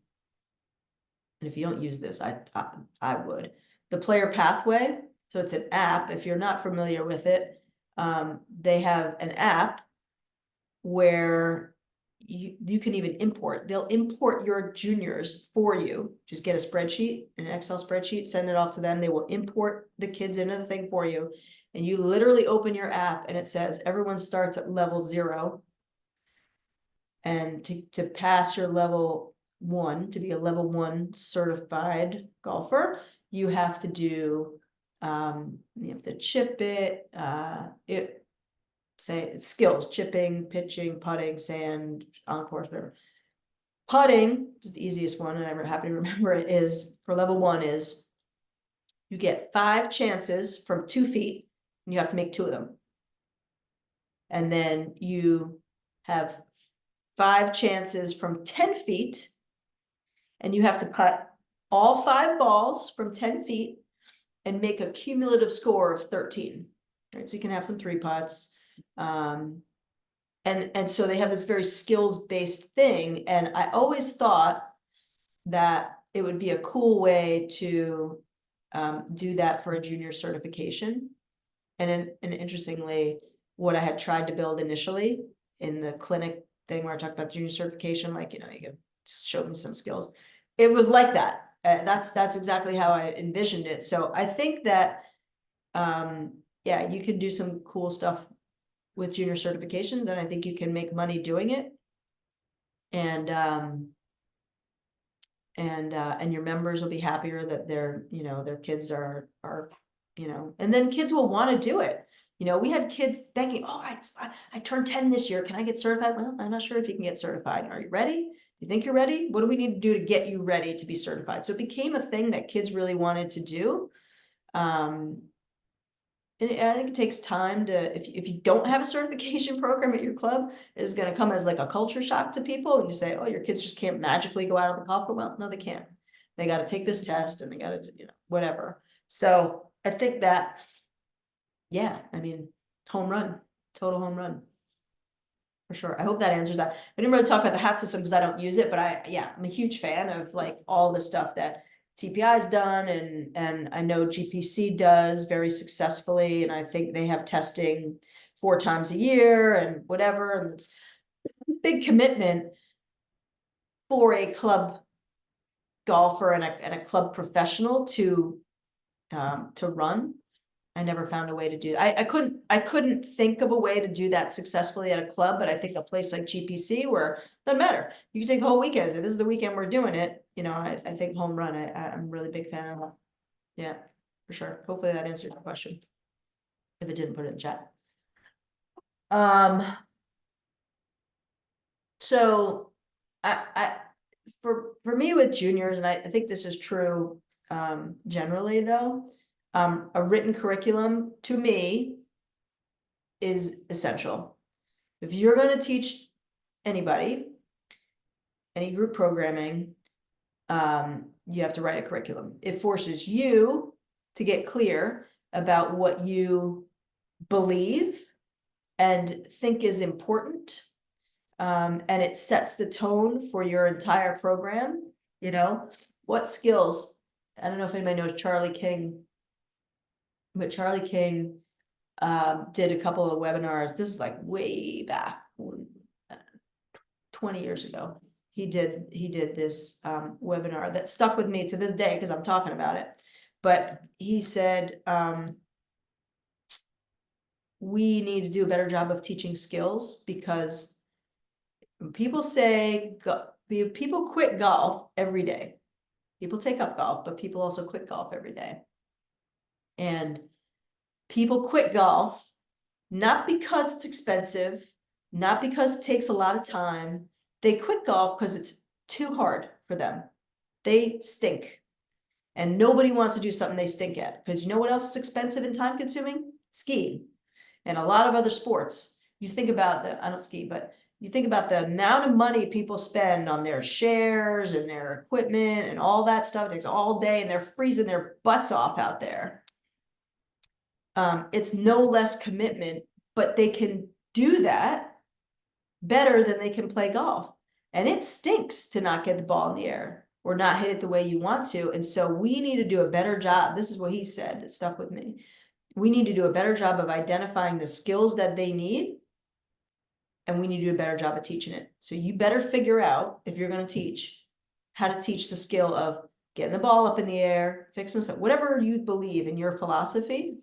S2: if you don't use this, I would. The player pathway, so it's an app, if you're not familiar with it, they have an app where you can even import. They'll import your juniors for you. Just get a spreadsheet, an Excel spreadsheet, send it off to them. They will import the kids into the thing for you. And you literally open your app and it says everyone starts at level 0. And to pass your level 1, to be a level 1 certified golfer, you have to do you have to chip it, say it's skills, chipping, pitching, putting, sand, on course, whatever. Putting is the easiest one, and I'm happy to remember it, is for level 1 is you get 5 chances from 2 feet and you have to make 2 of them. And then you have 5 chances from 10 feet and you have to putt all 5 balls from 10 feet and make a cumulative score of 13. Right, so you can have some 3 putts. And so they have this very skills-based thing. And I always thought that it would be a cool way to do that for a junior certification. And interestingly, what I had tried to build initially in the clinic thing where I talked about junior certification, like, you can show them some skills. It was like that. That's exactly how I envisioned it. So I think that, yeah, you can do some cool stuff with junior certifications, and I think you can make money doing it. And your members will be happier that their kids are, and then kids will want to do it. We had kids thinking, oh, I turned 10 this year. Can I get certified? Well, I'm not sure if you can get certified. Are you ready? You think you're ready? What do we need to do to get you ready to be certified? So it became a thing that kids really wanted to do. And I think it takes time to, if you don't have a certification program at your club, it's going to come as like a culture shock to people. And you say, oh, your kids just can't magically go out on the golf course. Well, no, they can't. They got to take this test and they got to, whatever. So I think that, yeah, I mean, home run, total home run. For sure. I hope that answers that. I didn't really talk about the hat system because I don't use it, but I'm a huge fan of like all the stuff that TPI's done, and I know GPC does very successfully, and I think they have testing 4 times a year and whatever, and it's a big commitment for a club golfer and a club professional to run. I never found a way to do, I couldn't think of a way to do that successfully at a club, but I think a place like GPC where, doesn't matter, you can take the whole weekend, say, this is the weekend we're doing it, you know, I think home run, I'm a really big fan of that. Yeah, for sure, hopefully that answered your question. If it didn't, put it in chat. So, for me with juniors, and I think this is true, generally though, a written curriculum to me is essential. If you're gonna teach anybody, any group programming, you have to write a curriculum. It forces you to get clear about what you believe and think is important. And it sets the tone for your entire program, you know, what skills, I don't know if anybody knows Charlie King, but Charlie King did a couple of webinars, this is like way back, 20 years ago. He did this webinar that stuck with me to this day because I'm talking about it. But he said, we need to do a better job of teaching skills, because when people say, people quit golf every day. People take up golf, but people also quit golf every day. And people quit golf, not because it's expensive, not because it takes a lot of time. They quit golf because it's too hard for them. They stink. And nobody wants to do something they stink at, because you know what else is expensive and time consuming? Skiing. And a lot of other sports. You think about I don't ski, but you think about the amount of money people spend on their shares and their equipment and all that stuff. It takes all day and they're freezing their butts off out there. It's no less commitment, but they can do that better than they can play golf. And it stinks to not get the ball in the air or not hit it the way you want to. And so we need to do a better job. This is what he said, it stuck with me. We need to do a better job of identifying the skills that they need. And we need to do a better job of teaching it. So you better figure out, if you're going to teach, how to teach the skill of getting the ball up in the air, fixing stuff, whatever you believe in your philosophy.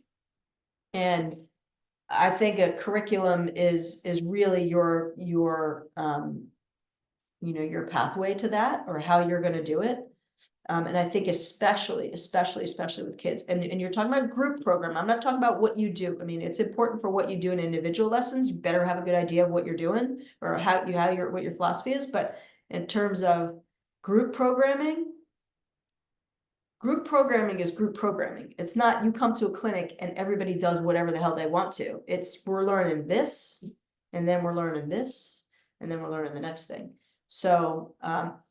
S2: And I think a curriculum is really your you know, your pathway to that, or how you're going to do it. And I think especially with kids, and you're talking about group program. I'm not talking about what you do. I mean, it's important for what you do in individual lessons. You better have a good idea of what you're doing, or what your philosophy is. But in terms of group programming is group programming. It's not you come to a clinic and everybody does whatever the hell they want to. It's we're learning this, and then we're learning this, and then we're learning the next thing. So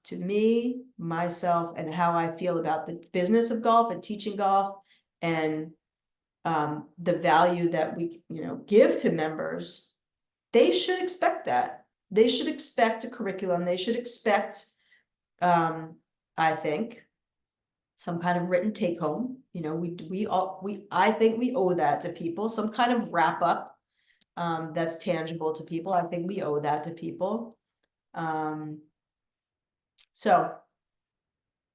S2: to me, myself, and how I feel about the business of golf and teaching golf, and the value that we, you know, give to members, they should expect that. They should expect a curriculum. They should expect, I think, some kind of written take home. You know, I think we owe that to people, some kind of wrap up that's tangible to people. I think we owe that to people. So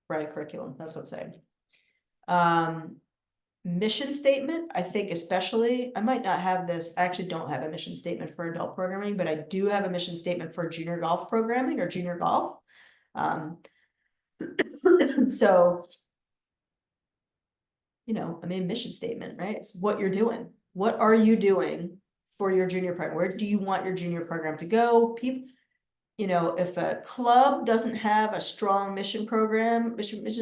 S2: write a curriculum, that's what I'm saying. Mission statement, I think especially, I might not have this, I actually don't have a mission statement for adult programming, but I do have a mission statement for junior golf programming or junior golf. So, you know, I mean, mission statement, right? It's what you're doing. What are you doing for your junior program? Where do you want your junior program to go? People, you know, if a club doesn't have a strong mission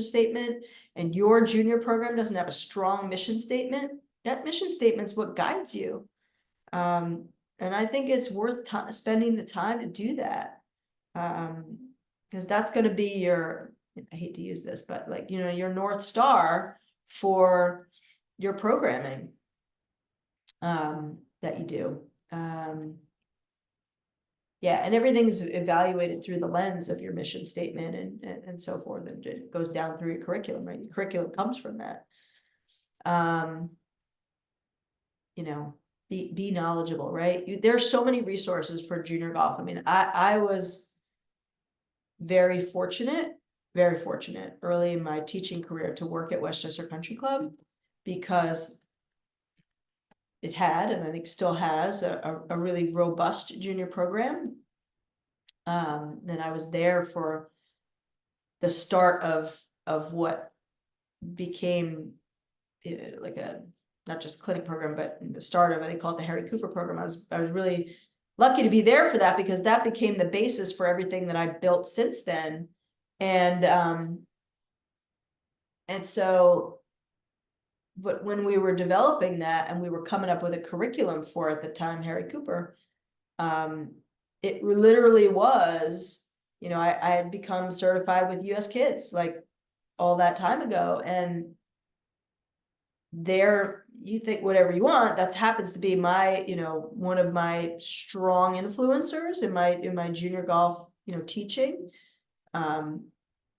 S2: statement, and your junior program doesn't have a strong mission statement, that mission statement's what guides you. And I think it's worth spending the time to do that. Because that's going to be your, I hate to use this, but like, you know, your North Star for your programming that you do. Yeah, and everything's evaluated through the lens of your mission statement and so forth, and it goes down through your curriculum, right? Your curriculum comes from that. You know, be knowledgeable, right? There are so many resources for junior golf. I mean, I was very fortunate early in my teaching career to work at Westchester Country Club, because it had, and I think still has, a really robust junior program. Then I was there for the start of what became like a, not just clinic program, but the start of it, they call it the Harry Cooper program. I was really lucky to be there for that, because that became the basis for everything that I built since then. And so, but when we were developing that and we were coming up with a curriculum for, at the time, Harry Cooper, it literally was, you know, I had become certified with US Kids like all that time ago, and there, you think whatever you want, that happens to be my, you know, one of my strong influencers in my junior golf, you know, teaching.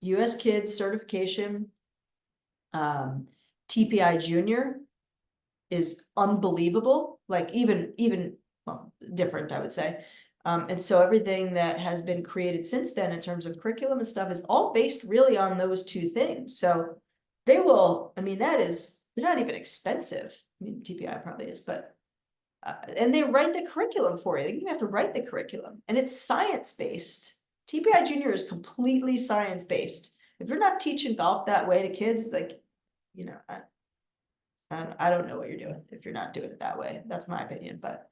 S2: US Kids certification, TPI Junior is unbelievable, like even well, different, I would say. And so everything that has been created since then in terms of curriculum and stuff is all based really on those two things. So they will, I mean, they're not even expensive. I mean, TPI probably is, but and they write the curriculum for you. You have to write the curriculum, and it's science-based. TPI Junior is completely science-based. If you're not teaching golf that way to kids, like, you know, I don't know what you're doing if you're not doing it that way. That's my opinion, but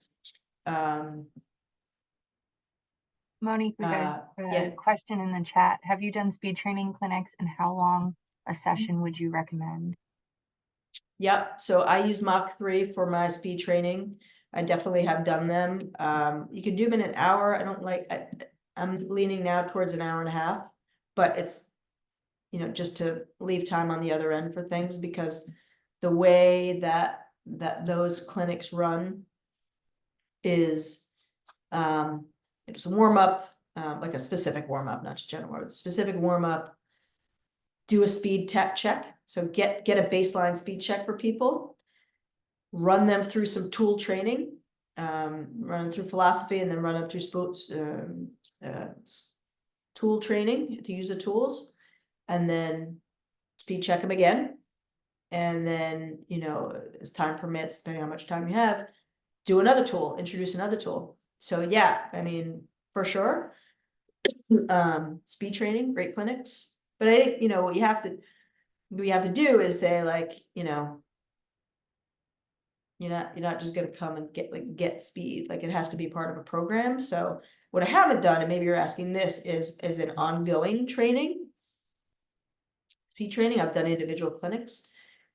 S3: Monique, we got a
S2: yeah.
S3: question in the chat. Have you done speed training clinics, and how long a session would you recommend?
S2: Yep, so I use Mach 3 for my speed training. I definitely have done them. You can do them in an hour. I don't like, I'm leaning now towards an hour and a half, but it's, you know, just to leave time on the other end for things, because the way that those clinics run is, it's a warm up, like a specific warm up, not just general warm up, specific warm up. Do a speed tech check. So get a baseline speed check for people, run them through some tool training, run through philosophy, and then run them through tool training to use the tools, and then speed check them again. And then, you know, as time permits, depending on how much time you have, do another tool, introduce another tool. So yeah, I mean, for sure. Speed training, great clinics. But I think, you know, what we have to do is say, like, you know, you're not just gonna come and get speed, like it has to be part of a program. So what I haven't done, and maybe you're asking this, is an ongoing training. Speed training, I've done individual clinics.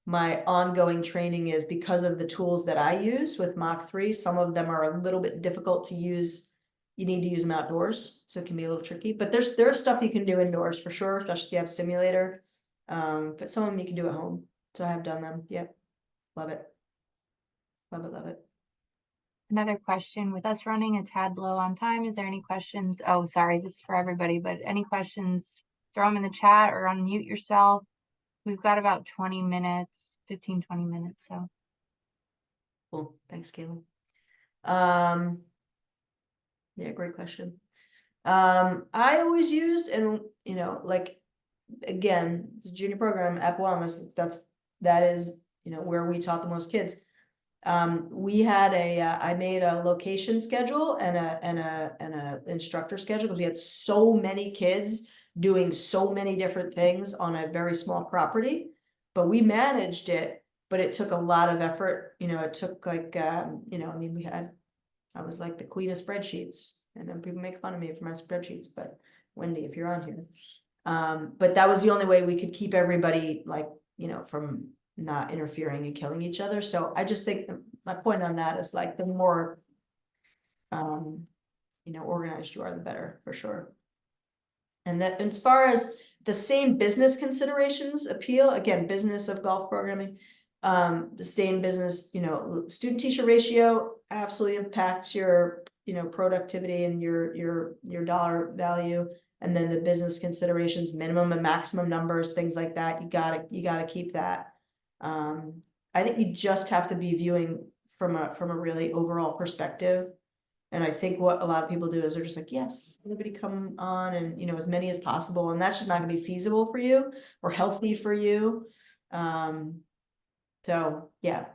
S2: My ongoing training is, because of the tools that I use with Mach 3, some of them are a little bit difficult to use. You need to use them outdoors, so it can be a little tricky, but there's stuff you can do indoors for sure, especially if you have a simulator. But some of them you can do at home. So I have done them. Yep. Love it. Love it, love it.
S3: Another question: with us running a tad low on time, is there any questions? Oh, sorry, this is for everybody, but any questions, throw them in the chat or unmute yourself. We've got about 20 minutes, 15, 20 minutes, so.
S2: Cool. Thanks, Kayla. Yeah, great question. I always used, and you know, like, again, the junior program at Wellness, that is, you know, where we taught the most kids. We had I made a location schedule and a instructor schedule, because we had so many kids doing so many different things on a very small property, but we managed it, but it took a lot of effort. You know, it took like, you know, I mean, I was like the queen of spreadsheets, and then people make fun of me for my spreadsheets, but Wendy, if you're on here. But that was the only way we could keep everybody, like, you know, from not interfering and killing each other. So I just think my point on that is, like, the more, you know, organized you are, the better, for sure. And that, as far as the same business considerations appeal, again, business of golf programming, the same business, you know, student teacher ratio absolutely impacts your, you know, productivity and your dollar value. And then the business considerations, minimum and maximum numbers, things like that, you gotta keep that. I think you just have to be viewing from a really overall perspective. And I think what a lot of people do is they're just like, yes, everybody come on, and, you know, as many as possible. And that's just not gonna be feasible for you or healthy for you. So yeah.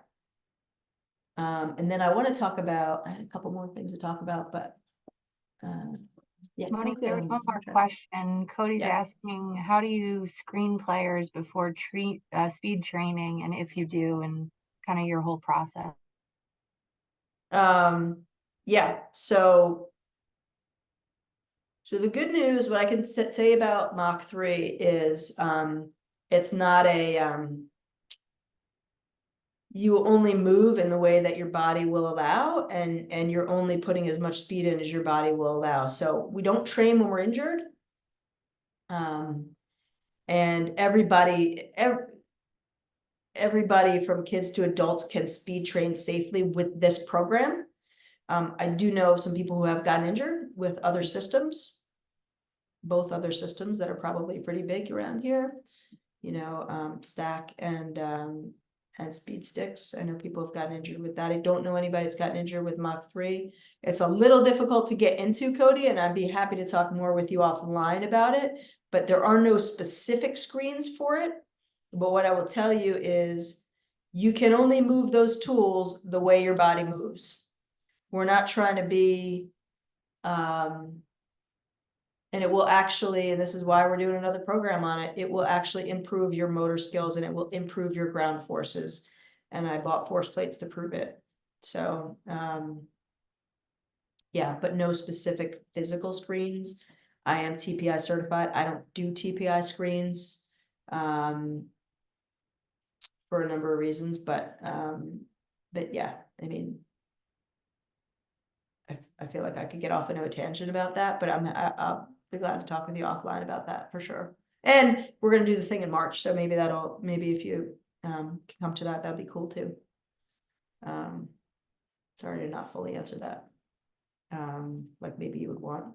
S2: And then I want to talk about, I had a couple more things to talk about, but yeah.
S3: Monique,
S2: okay,
S3: there was
S2: I'm
S3: one more
S2: trying-
S3: question. Cody's
S2: Yes.
S3: asking, how do you screen players before speed training, and if you do, and kind of your whole process?
S2: Yeah, so the good news, what I can say about Mach 3 is, it's not a, you only move in the way that your body will allow, and you're only putting as much speed in as your body will allow. So we don't train when we're injured. And everybody from kids to adults can speed train safely with this program. I do know some people who have gotten injured with other systems, both other systems that are probably pretty big around here, you know, Stack and Speed Sticks. I know people have gotten injured with that. I don't know anybody that's gotten injured with Mach 3. It's a little difficult to get into, Cody, and I'd be happy to talk more with you offline about it, but there are no specific screens for it. But what I will tell you is you can only move those tools the way your body moves. We're not trying to be, and it will actually, and this is why we're doing another program on it, it will actually improve your motor skills and it will improve your ground forces. And I bought force plates to prove it. So, yeah, but no specific physical screens. I am TPI certified. I don't do TPI screens, for a number of reasons, but yeah, I mean, I feel like I could get off into a tangent about that, but I'll be glad to talk with you offline about that for sure. And we're gonna do the thing in March, so maybe if you can come to that, that'd be cool too. Sorry to not fully answer that. Like maybe you would want.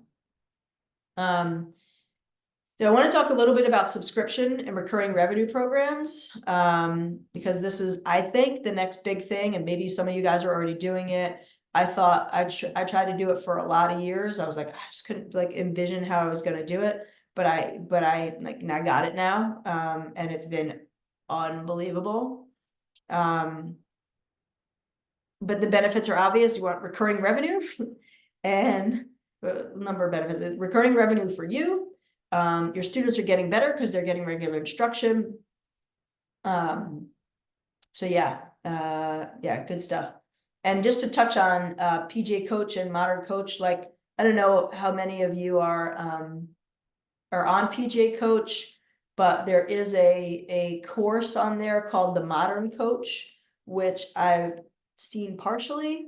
S2: So I want to talk a little bit about subscription and recurring revenue programs, because this is, I think, the next big thing, and maybe some of you guys are already doing it. I thought I tried to do it for a lot of years. I was like, I just couldn't like envision how I was going to do it, but I like now got it now, and it's been unbelievable. But the benefits are obvious. You want recurring revenue, and a number of benefits. Recurring revenue for you. Your students are getting better because they're getting regular instruction. So yeah, good stuff. And just to touch on PJ Coach and Modern Coach, like I don't know how many of you are on PJ Coach, but there is a course on there called the Modern Coach, which I've seen partially,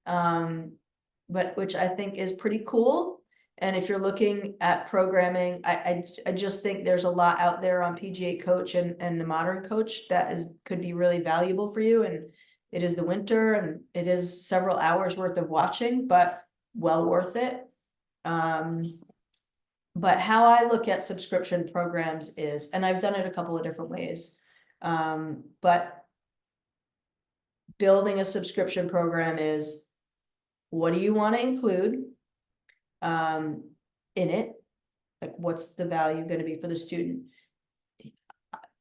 S2: but which I think is pretty cool. And if you're looking at programming, I just think there's a lot out there on PGA Coach and the Modern Coach that could be really valuable for you. And it is the winter and it is several hours worth of watching, but well worth it. But how I look at subscription programs is, and I've done it a couple of different ways, but building a subscription program is, what do you want to include in it? Like, what's the value going to be for the student?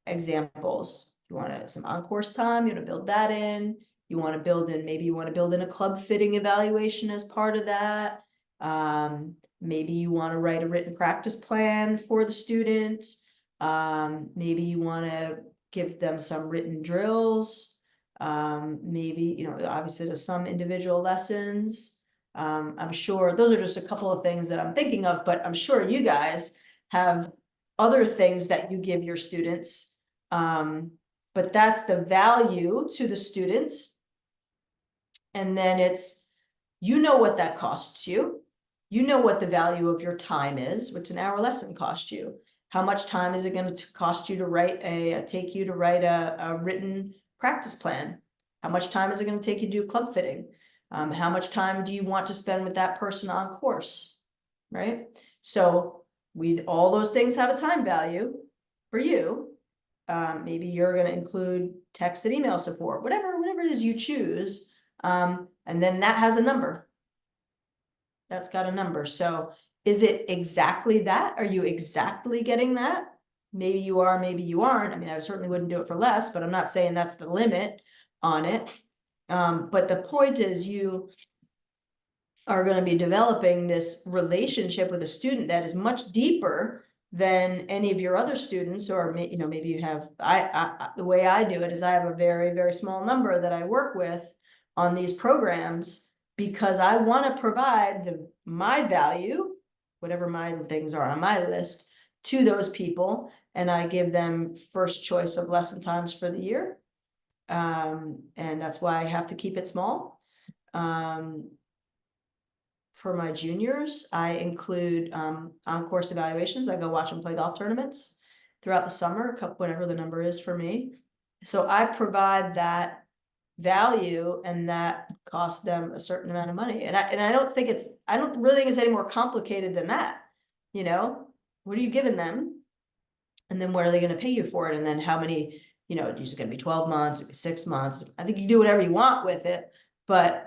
S2: Examples: you want some on-course time, you want to build that in. You want to build in, maybe you want to build in a club fitting evaluation as part of that. Maybe you want to write a written practice plan for the student. Maybe you want to give them some written drills. Maybe, you know, obviously there's some individual lessons. I'm sure those are just a couple of things that I'm thinking of, but I'm sure you guys have other things that you give your students. But that's the value to the students. And then it's, you know what that costs you. You know what the value of your time is, which an hour lesson costs you. How much time is it going to cost you to write take you to write a written practice plan? How much time is it going to take you to do club fitting? How much time do you want to spend with that person on course, right? So all those things have a time value for you. Maybe you're going to include text and email support, whatever it is you choose. And then that has a number. That's got a number. So is it exactly that? Are you exactly getting that? Maybe you are, maybe you aren't. I mean, I certainly wouldn't do it for less, but I'm not saying that's the limit on it. But the point is you are going to be developing this relationship with a student that is much deeper than any of your other students, or maybe you have, the way I do it is I have a very, very small number that I work with on these programs, because I want to provide my value, whatever my things are on my list, to those people, and I give them first choice of lesson times for the year. And that's why I have to keep it small. For my juniors, I include on-course evaluations. I go watch them play golf tournaments throughout the summer, whatever the number is for me. So I provide that value, and that costs them a certain amount of money. And I don't really think it's any more complicated than that. What are you giving them? And then what are they going to pay you for it? And then how many, it's just going to be 12 months, 6 months. I think you do whatever you want with it, but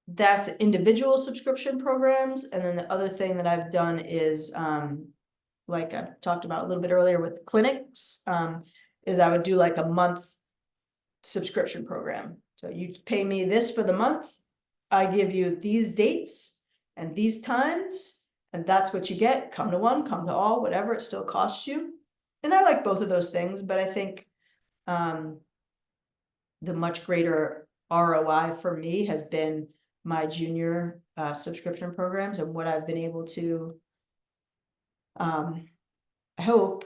S2: that's individual subscription programs. And then the other thing that I've done is, like I talked about a little bit earlier with clinics, is I would do like a month subscription program. So you pay me this for the month, I give you these dates and these times, and that's what you get. Come to one, come to all, whatever, it still costs you. And I like both of those things, but I think the much greater ROI for me has been my junior subscription programs, and what I've been able to, I hope,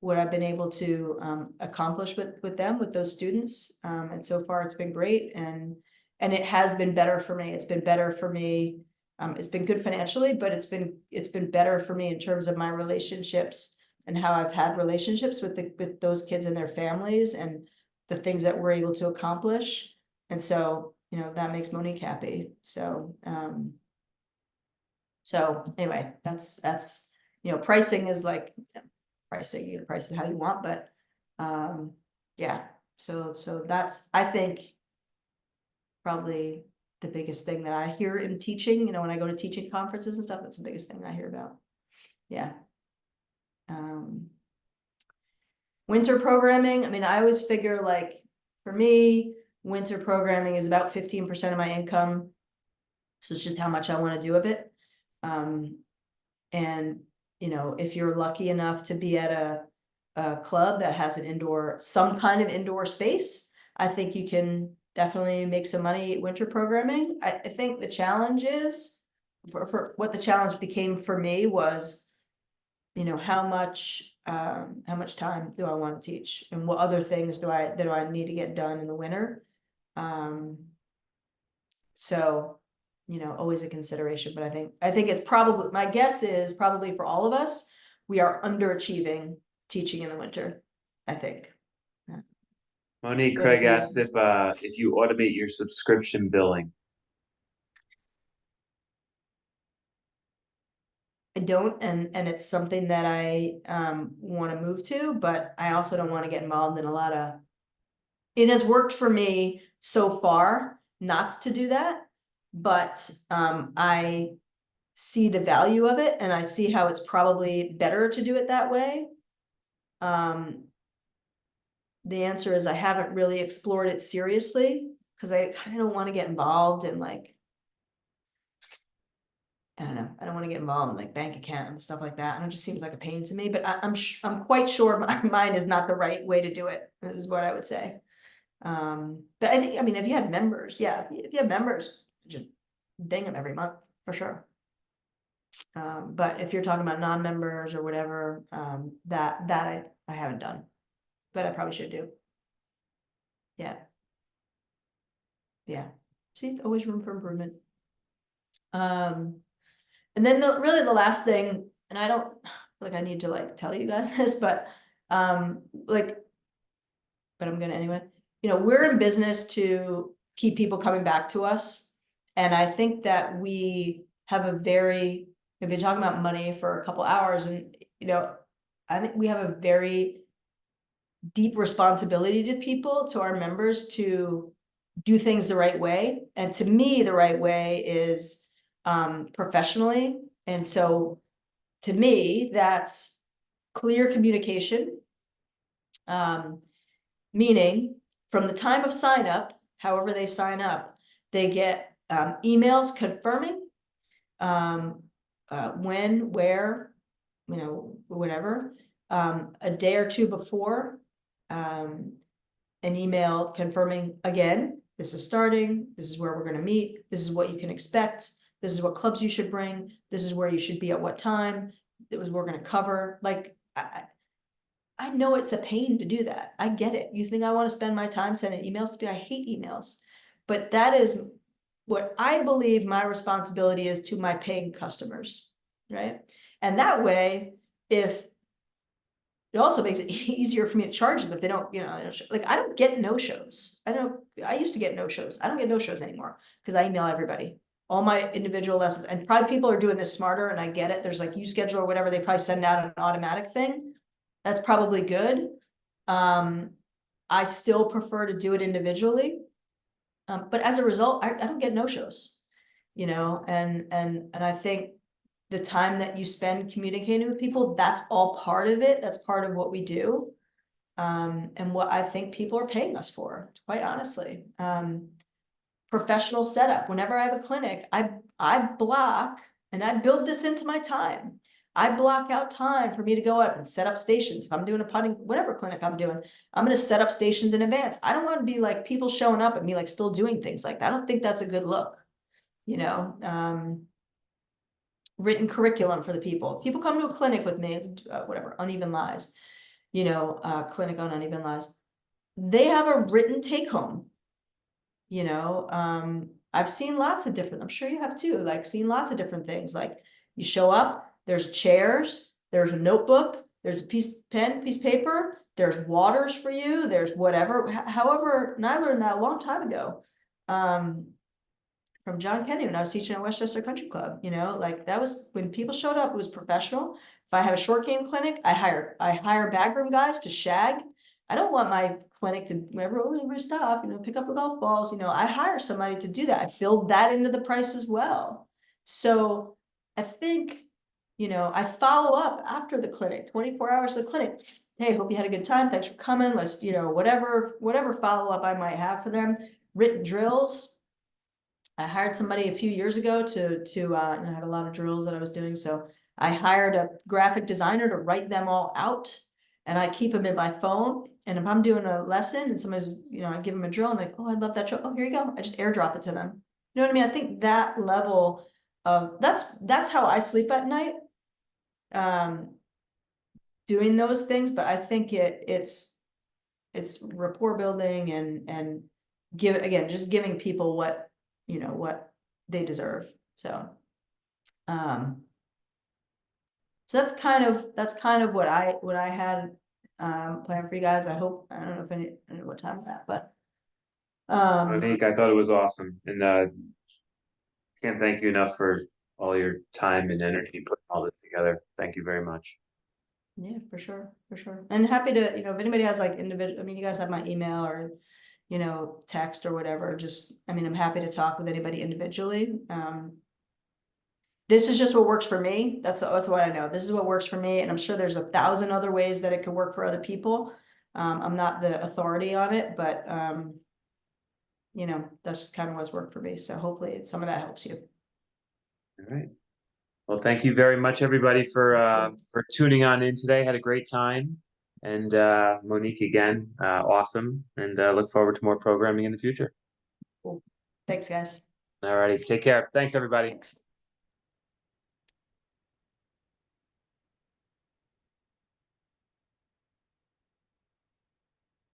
S2: what I've been able to accomplish with them, with those students. And so far it's been great, and it has been better for me. It's been better for me. It's been good financially, but it's been better for me in terms of my relationships and how I've had relationships with those kids and their families, and the things that we're able to accomplish. And so, that makes Monique happy. So, anyway, that's, pricing is like pricing, you price it how you want, but, yeah, so that's, I think, probably the biggest thing that I hear in teaching, when I go to teaching conferences and stuff, that's the biggest thing I hear about. Yeah. Winter programming, I always figure, like, for me, winter programming is about 15% of my income. So it's just how much I want to do of it. And, if you're lucky enough to be at a club that has some kind of indoor space, I think you can definitely make some money winter programming. I think the challenge is, for what the challenge became for me was, how much time do I want to teach, and what other things do I need to get done in the winter? So, always a consideration, but I think it's probably, my guess is probably for all of us, we are underachieving teaching in the winter, I think.
S1: Monique, Craig asked if you automate your subscription billing.
S2: I don't, and it's something that I want to move to, but I also don't want to get involved in it has worked for me so far not to do that, but I see the value of it, and I see how it's probably better to do it that way. The answer is I haven't really explored it seriously, because I kind of don't want to get involved in, like, I don't know. I don't want to get involved in, like, bank account and stuff like that. And it just seems like a pain to me, but I'm quite sure mine is not the right way to do it, is what I would say. But I think, if you had members, yeah, if you have members, just ding them every month for sure. But if you're talking about non-members or whatever, that I haven't done, but I probably should do. Yeah. See, always room for improvement. And then really the last thing, and I don't feel like I need to, like, tell you guys this, but but I'm gonna anyway. We're in business to keep people coming back to us, and I think that we have we've been talking about money for a couple hours, and I think we have a very deep responsibility to people, to our members, to do things the right way. And to me, the right way is professionally. And so to me, that's clear communication, meaning from the time of sign up, however they sign up, they get emails confirming when, where, you know, whatever. A day or two before, an email confirming again, this is starting, this is where we're gonna meet, this is what you can expect, this is what clubs you should bring, this is where you should be at what time, it was we're gonna cover, like, I know it's a pain to do that. I get it. You think I want to spend my time sending emails to people? I hate emails. But that is what I believe my responsibility is to my paying customers, right? And that way, if it also makes it easier for me to charge them if they don't, you know, like I don't get no-shows. I used to get no-shows. I don't get no-shows anymore because I email everybody. All my individual lessons, and probably people are doing this smarter, and I get it. There's like you schedule or whatever, they probably send out an automatic thing. That's probably good. I still prefer to do it individually. But as a result, I don't get no-shows, you know, and I think the time that you spend communicating with people, that's all part of it. That's part of what we do. And what I think people are paying us for, quite honestly. Professional setup. Whenever I have a clinic, I block, and I build this into my time. I block out time for me to go out and set up stations. If I'm doing a putting, whatever clinic I'm doing, I'm going to set up stations in advance. I don't want to be like people showing up at me, like still doing things like that. I don't think that's a good look, you know. Written curriculum for the people. People come to a clinic with me, it's whatever, Uneven Lies, you know, clinic on Uneven Lies. They have a written take home, you know. I've seen lots of different, I'm sure you have too, like seen lots of different things. Like you show up, there's chairs, there's a notebook, there's a piece of paper, there's waters for you, there's whatever. However, and I learned that a long time ago. From John Kennedy when I was teaching at Westchester Country Club, you know, like that was when people showed up, it was professional. If I have a short game clinic, I hire backroom guys to shag. I don't want my clinic to everybody stop, you know, pick up the golf balls, you know, I hire somebody to do that. I build that into the price as well. So I think, you know, I follow up after the clinic, 24 hours of the clinic. Hey, hope you had a good time. Thanks for coming. Let's, you know, whatever follow up I might have for them. Written drills. I hired somebody a few years ago to I had a lot of drills that I was doing. So I hired a graphic designer to write them all out, and I keep them in my phone. And if I'm doing a lesson and somebody's, you know, I give them a drill and like, oh, I love that drill. Oh, here you go. I just airdrop it to them. You know what I mean? I think that level of that's how I sleep at night. Doing those things, but I think it's rapport building and just giving people what, you know, what they deserve. So that's kind of what I had planned for you guys. I hope, I don't know what time is that, but
S1: Monique, I thought it was awesome, and can't thank you enough for all your time and energy putting all this together. Thank you very much.
S2: yeah, for sure. And happy to, you know, if anybody has like individual, I mean, you guys have my email or, you know, text or whatever, just, I mean, I'm happy to talk with anybody individually. This is just what works for me. That's what I know. This is what works for me. And I'm sure there's 1,000 other ways that it could work for other people. I'm not the authority on it, but, you know, that's kind of what's worked for me. So hopefully some of that helps you.
S1: All right. Well, thank you very much, everybody, for tuning on in today. Had a great time. And Monique, again, awesome. And look forward to more programming in the future.
S2: Cool. Thanks, guys.
S1: All righty. Take care. Thanks, everybody.
S2: Thanks.